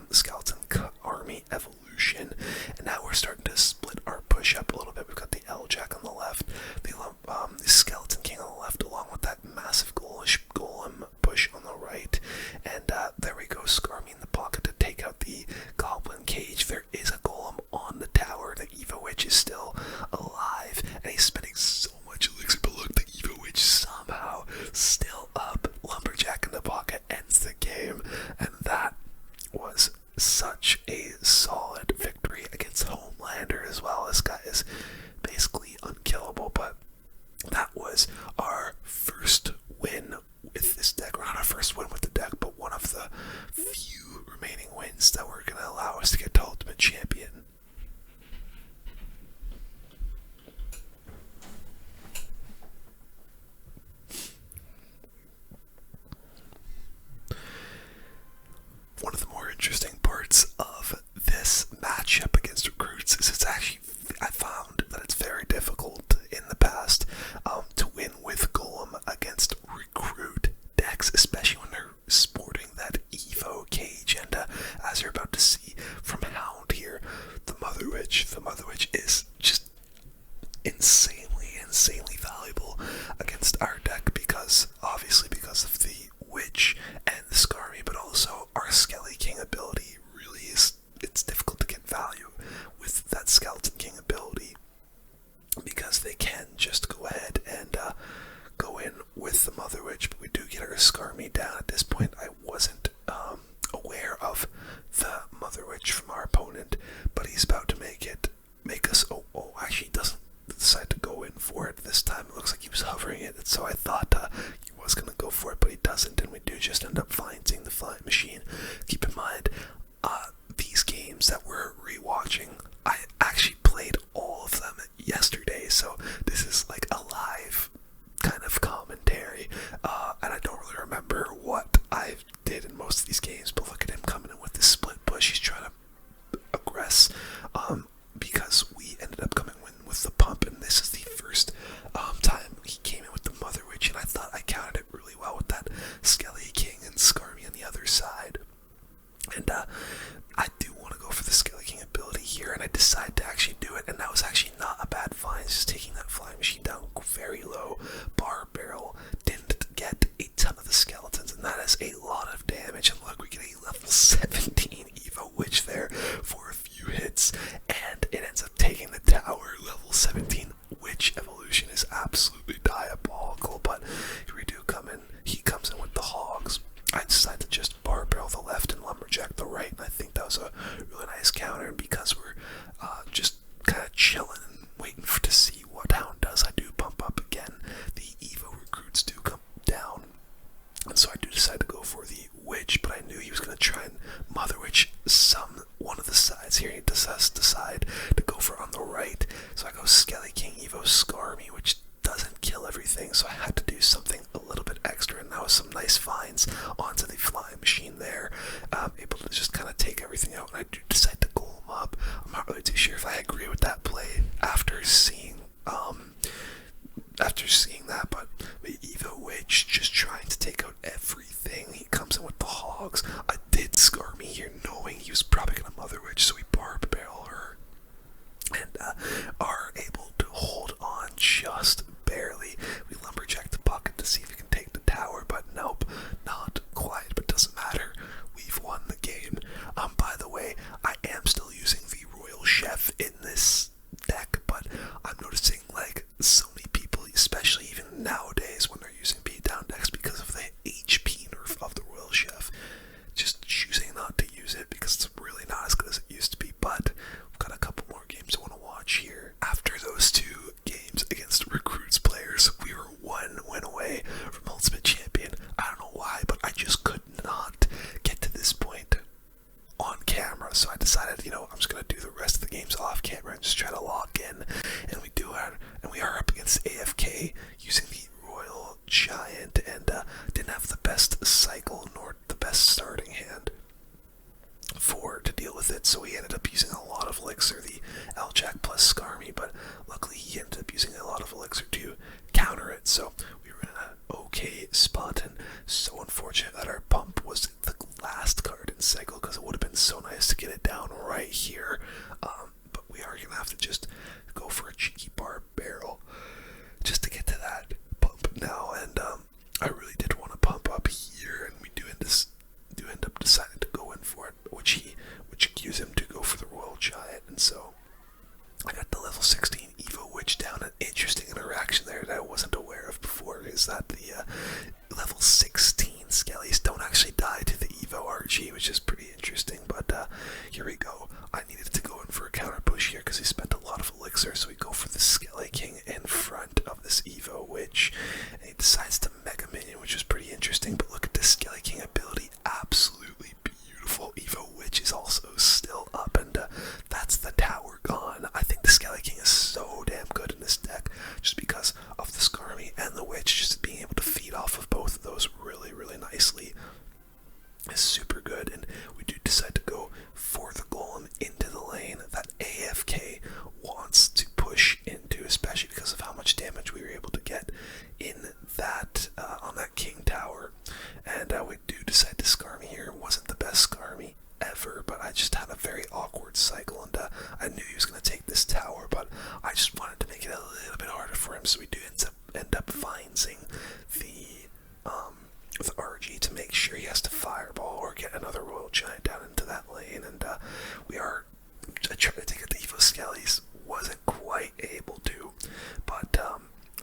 skeleton army evolution. And now we're starting to split our push up a little bit. We've got the L-Jack on the left, the Skeleton King on the left, along with that massive Golem push on the right. And there we go, Skarmy in the pocket to take out the Goblin Cage. There is a Golem on the tower. The Evo Witch is still alive, and he's spending so much elixir, but look, the Evo Witch somehow still up. Lumberjack in the pocket ends the game, and that was such a solid victory against Homelander as well. This guy is basically unkillable, but that was our first win with this deck. Or not our first win with the deck, but one of the few remaining wins that were going to allow us to get to Ultimate Champion. One of the more interesting parts of this matchup against recruits is it's actually, I found that it's very difficult in the past to win with Golem against recruit decks, especially when they're sporting that Evo Cage. And as you're about to see from Hound here, the Mother Witch is just insanely valuable against our deck because of the Witch and the Skarmy, but also our Skelly King ability really is, it's difficult to get value with that Skeleton King ability because they can just go ahead and go in with the Mother Witch, but we do get our Skarmy down. At this point, I wasn't aware of the Mother Witch from our opponent, but he's about to make us, actually he doesn't decide to go in for it this time. It looks like he was hovering it, so I thought he was going to go for it, but he doesn't, and we do just end up seeing the flying machine. Keep in mind, these games that we're rewatching, I actually played all of them yesterday, so this is like a live kind of commentary, and I don't really remember what I did in most of these games, but look at him coming in with this split push. He's trying to aggress, because we ended up coming in with the pump, and this is the first time he came in with the Mother Witch, and I thought I counted it really well with that Skelly King and Skarmy on the other side. And I do want to go for the Skelly King ability here, and I decided to actually do it, and that was actually not a bad find, just taking that flying machine down very low. Bar barrel didn't get a ton of the skeletons, and that is a lot of damage. And look, we get a level 17 Evo Witch there for a few hits, and it ends up taking the tower. Level 17 Witch evolution is absolutely diabolical, but here we do come in. He comes in with the hogs. I decided to just bar barrel the left and lumberjack the right, and I think that was a really nice counter. And because we're just kind of chilling and waiting to see what Hound does, I do pump up again. The Evo recruits do come down, and so I do decide to go for the Witch, but I knew he was going to try and Mother Witch one of the sides here. He does decide to go for on the right, so I go Skelly King, Evo Skarmy, which doesn't kill everything, so I had to do something a little bit extra, and that was some nice finds onto the flying machine there. Able to just kind of take everything out, and I do decide to Golem up. I'm not really too sure if I agree with that play after seeing that, but Evo Witch just trying to take out everything. He comes in with the hogs. I did Skarmy here, knowing he was probably gonna Mother Witch, so we barb barrel her and are able to hold on just barely. We lumberjack the pocket to see if we can take the tower, but nope, not quite, but doesn't matter. We've won the game. By the way, I am still using the Royal Chef in this deck, but I'm noticing like so many people, especially even nowadays when they're using Beatdown decks, because of the HP nerf of the Royal Chef, just choosing not to use it because it's really not decided, you know, I'm just gonna do the rest of the games off camera and just try to lock in. And we are up against AFK using the Royal Giant, and didn't have the best cycle nor the best starting hand to deal with it, so he ended up using a lot of elixir, the L-Jack plus Skarmy, but luckily he ended up using a lot of elixir to counter it, so we were in an okay spot, and so unfortunate that our pump was the last card in cycle, because it would have been so nice to get it down right here, but we are going to have to just go for a cheeky bar barrel just to get to that pump now, and I really did want to pump up here, and we do end up deciding to go in for it, which cues him to go for the Royal Giant, and so I got the level 16 Evo Witch down. An interesting interaction there that I wasn't aware of before is that the level 16 Skellies don't actually die to the Evo RG, which is pretty interesting, but here we go. I needed to go in for a counter push here because he spent a lot of elixir, so we go for the Skelly King in front of this Evo Witch, and he decides to Mega Minion, which was pretty interesting, but look at this Skelly King ability, absolutely beautiful. Evo Witch is also still up, and that's the tower gone. I think the Skelly King is so damn good in this deck, just because of the Skarmy and the Witch, just being able to feed off of both of those really, really nicely is super good, and we do decide to go for the Golem into the lane that AFK wants to push into, especially because of how much damage we were able to get in that on that King Tower, and we do decide to Skarmy here. It wasn't the best Skarmy ever, but I just had a very awkward cycle, and I knew he was going to take this tower, but I just wanted to make it a little bit harder for him, so we do end up finding the RG to make sure he has to fireball or get another Royal Giant down into that lane, and we are trying to get the Evo Skellies, wasn't quite able to, but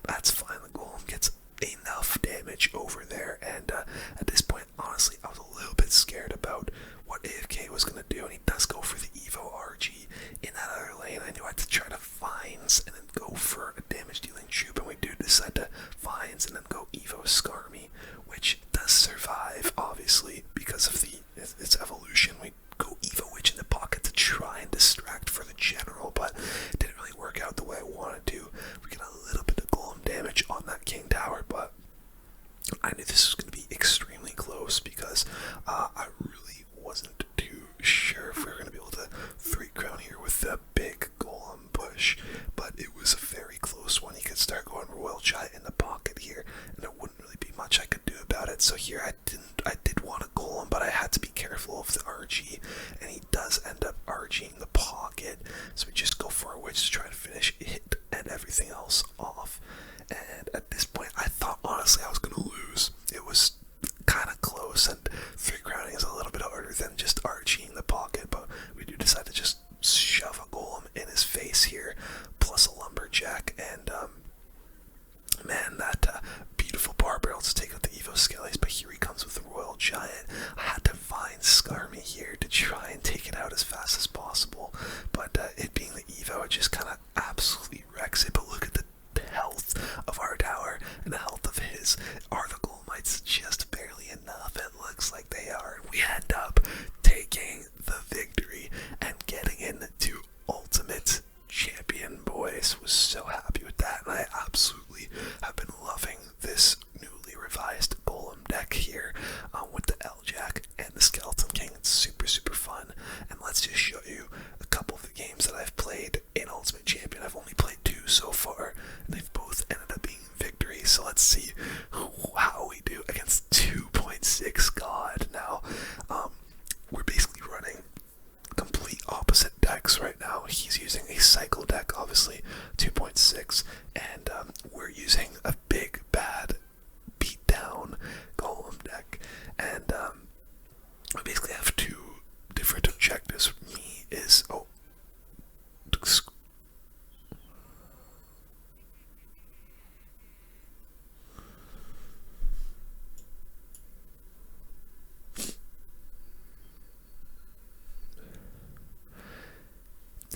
that's fine. The Golem gets enough damage over there, and at this point, honestly, I was a little bit scared about what AFK was going to do, and he does go for the Evo RG in that other lane. I knew I had to try to Vines and then go for a damage dealing troop, and we do decide to Vines and then go Evo Skarmy, which does survive, obviously, because of its evolution. We go Evo Witch in the pocket to try and distract for the general, but it didn't really work out the way I wanted to. We get a little bit of Golem damage on that King Tower, but I knew this was going to be extremely close because I really wasn't too sure if we were going to be able to 3-crown here with the big Golem push, but it was a very close one. You could start going Royal Giant in the pocket here, and there wouldn't really be much I could do about it. So here I did want a Golem, but I had to be careful of the RG, and he does end up RGing the pocket, so we just go for a Witch to try to finish it and everything else off. And at this point, I thought honestly I was going to lose. It was kind of close, and 3-crowning is a little bit harder than just RGing the pocket, but we do decide to just shove a Golem in his face here, plus a Lumberjack, and man, that beautiful bar barrel to take out the Evo Skellies, but here he comes with the Royal Giant. I had to find Skarmy here to try and take it out as fast as possible, but it being the Evo, it just kind of absolutely wrecks it. But look at the health of our tower and the health of his. Are the Golemites just barely enough? It looks like they are. We end up taking the victory and getting into Ultimate Champion, boys. Was so happy with that, and I absolutely have been loving this newly revised Golem deck here with the L-Jack and the Skeleton King. It's super, super fun, and let's just show you a couple of the games that I've played in Ultimate Champion. I've only played 2 so far, and they've both ended up being victories, so let's see how we do against 2.6 God. Now, we're basically running complete opposite decks right now. He's using a cycle deck, obviously 2.6, and we're using a big bad Beatdown Golem deck, and we basically have 2 different objectives. For me is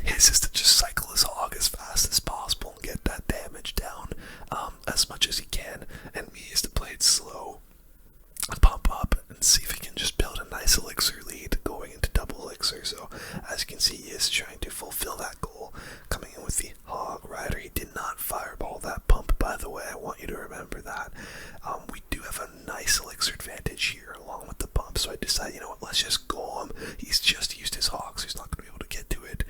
his is to just cycle his hog as fast as possible and get that damage down as much as he can, and me is to play it slow, pump up, and see if he can just build a nice elixir lead going into double elixir. So as can see he is trying to fulfill that goal, coming in with the Hog Rider. He did not fireball that pump, by the way. I want you to remember that. We do have a nice elixir advantage here along with the pump, so I decided, you know what, let's just Golem. He's just used his Hog, so he's not going to be able to get to it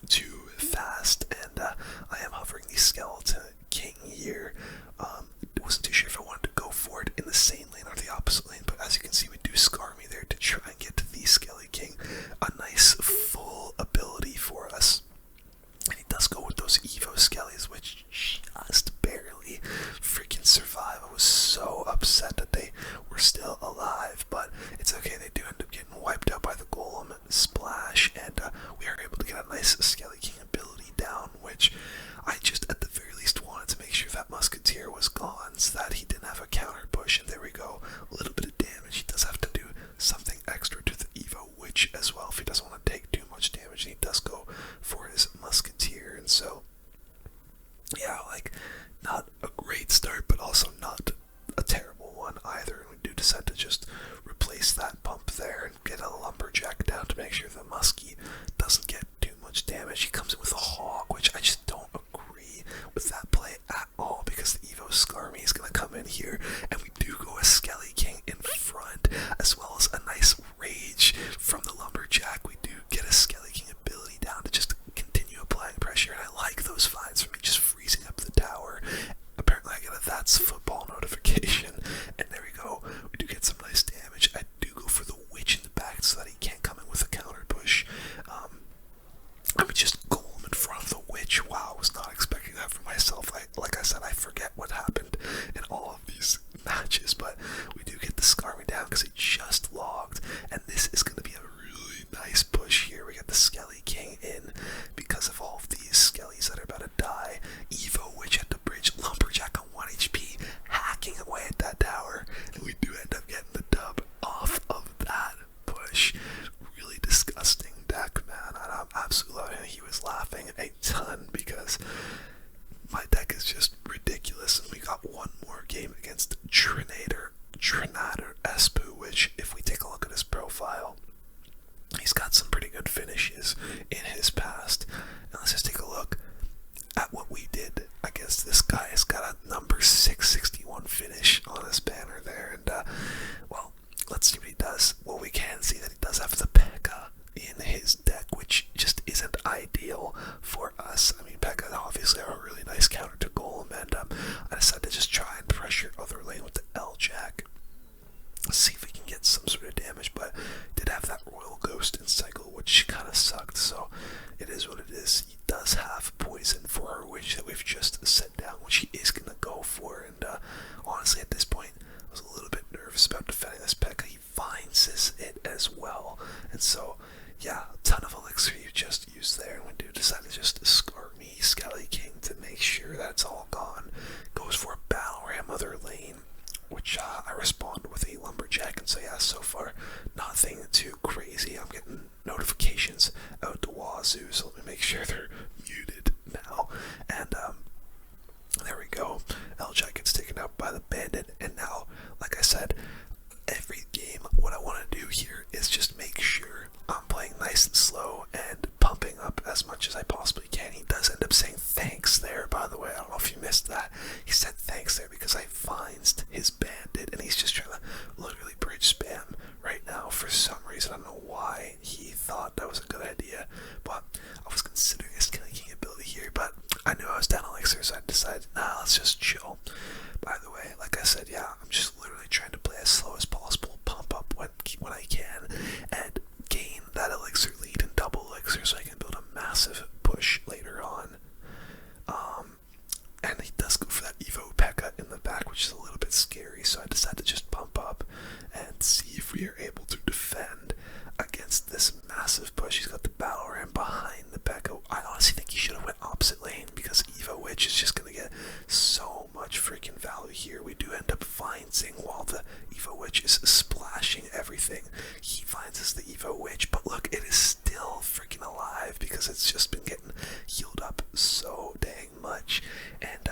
too fast, and I am hovering the Skeleton King here. Wasn't too sure if I wanted to go for it in the same lane or the opposite lane, but as you can see, we do Scar Me there to try and get to the Skelly King. A nice full ability for us. And he does go with those Evo Skellies, which just barely freaking survive. I was so upset that they were still alive, but it's okay. They do end up getting wiped out by the Golem splash, and we are able to get a nice Skelly King ability down, which I just at the very least wanted to make sure that Musketeer was gone so that he didn't have a counter push, and there we go. A little bit of damage. He does have to do something extra to the Evo Witch as well if he doesn't want to take too much damage, and he does go for his Musketeer, and so yeah, like, not a great start, but also not a terrible one either, and we do decide to just replace that pump there and get a Lumberjack down to make sure the Muskie doesn't get too much damage. He comes in with a Hog, which I just don't agree with that play at all, because the Evo Scar Me is going to come in here, and we do go a Skelly King in front, as well as a nice Rage from the Lumberjack. We do get a Skelly King ability down to just continue applying pressure, and I like those finds from me just freezing up the tower. Apparently I get a That's Football notification, and there we go. We do get some nice damage. I do go for the Witch in the back so that he can't come in with a counter push. I would just Golem in front of the Witch. Wow, I was not expecting that for myself. Like I said, I forget what happened in all of these matches, but we do get the Scar Me down because it just logged, and this is going to be a really nice push here. We got the Skelly King in because of all of these Skellies that are about to die. Evo Witch at the bridge, Lumberjack on 1 HP, hacking away at that tower, and we do end up getting the dub off of that push. Really disgusting deck, man, and I'm absolutely loving it. He was laughing a ton because my deck is just ridiculous, and we got one more game against Trinator Espu, which, if we take a look at his profile, he's got some pretty good finishes in his past. And let's just take a look at what we did against this guy. He's got a number 661 finish on his banner there, and well, let's see what he does. Well, we can see that he does have the P.E.K.K.A. in his deck, which just isn't ideal for us. I mean, P.E.K.K.A. obviously are a really nice counter to Golem, and I decided to just try and pressure other lane with the L-Jack. See if we can get some sort of damage, but did have that Royal Ghost in cycle, which kind of sucked, so it is what it is. He does have poison for our Witch that we've just set down, which he is going to go for, and honestly at this point I was a little bit nervous about defending this P.E.K.K.A. He finds it as well, and so yeah, a ton of elixir you just used there, and we do decide to just Scar Me Skelly King to make sure that's all gone. Goes for a Battle Ram other lane, which I respond with a Lumberjack, and so yeah, so far nothing too crazy. I'm getting notifications out the wazoo, so let me make sure they're muted now, and there we go. L-Jack gets taken out by the Bandit, and now, like I said, every game what I want to do here is just make sure I'm playing nice and slow and pumping up as much as I possibly can. He does end up saying thanks there, by the way. I don't know if you missed that. He said thanks there because I fined his Bandit, and he's just trying to literally bridge spam right now for some reason. I don't know why he thought that was a good idea, but I was considering his Killing King ability here, but I knew I was down on elixir, so I decided, nah, let's just chill. By the way, like I said, yeah, I'm just literally trying to play as slow as possible, pump up when I can, and gain that elixir lead and double elixir so I can build a massive push later on. And he does go for that Evo P.E.K.K.A. in the back, which is a little bit scary, so I decided to just pump up and see if we are able to defend against this massive push. He's got the Battle Ram behind the P.E.K.K.A. I honestly think he should have went opposite lane because Evo Witch is just going to get so much freaking value here. We do end up finding while the Evo Witch is splashing everything. He finds us the Evo Witch, but look, it is still freaking alive because it's just been getting healed up so dang much. And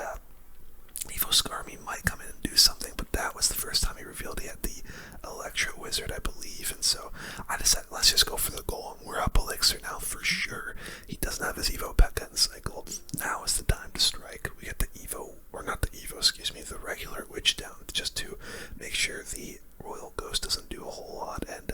Evo Scar Me might come in and do something, but that was the first time he revealed he had the Electro Wizard, I believe, and so I decided let's just go for the Golem. We're up elixir now. sure. He doesn't have his Evo P.E.K.K.A in the cycle. Now is the time to strike. We get the Evo, or not the Evo, excuse me, the regular Witch down, just to make sure the Royal Ghost doesn't do a whole lot. And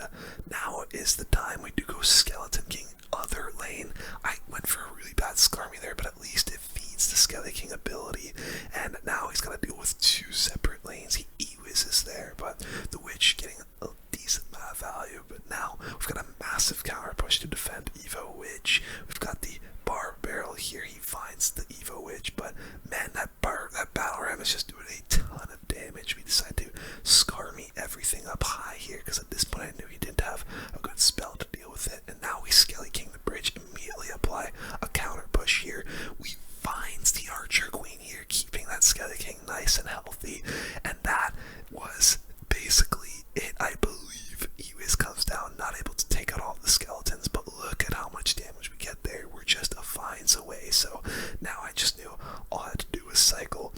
now is the time we do go Skeleton King other lane. I went for a really bad Skarmy there, but at least it feeds the Skeleton King ability. And now he's got to deal with two separate lanes. He E-Wizzes there, but the Witch getting a decent amount of value. But now we've got a massive counter push to defend Evo Witch. We've got the Bar Barrel here. He finds the Evo Witch, but man, that Battle Ram is just doing a ton of damage. We decide to Skarmy everything up high here, because at this point I knew he didn't have a good spell to deal with it. And now we Skelly King the bridge, immediately apply a counter push here. We finds the Archer Queen here, keeping that Skelly King nice and healthy. And that was basically it. I believe Ewiz comes down, not able to take out all the skeletons, but look at how much damage we get there. We're just a fines away. So now I just knew all I had to do was cycle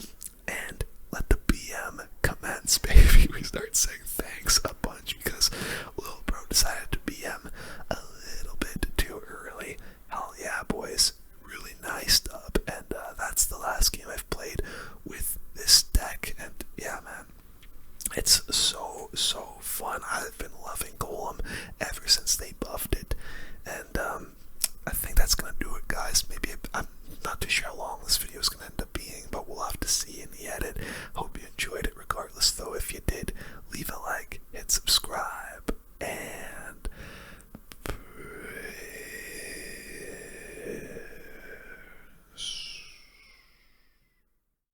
and let the BM commence, baby. We start saying thanks a bunch because little bro decided to BM a little bit too early. Hell yeah, boys. Really nice dub. And that's the last game I've played with this deck. And yeah, man, it's so fun. I've been loving Golem ever since they buffed it. And I think that's gonna do it, guys. Maybe I'm not too sure how long this video is gonna end up being, but we'll have to see in the edit. Hope you enjoyed it regardless, though. If you did, leave a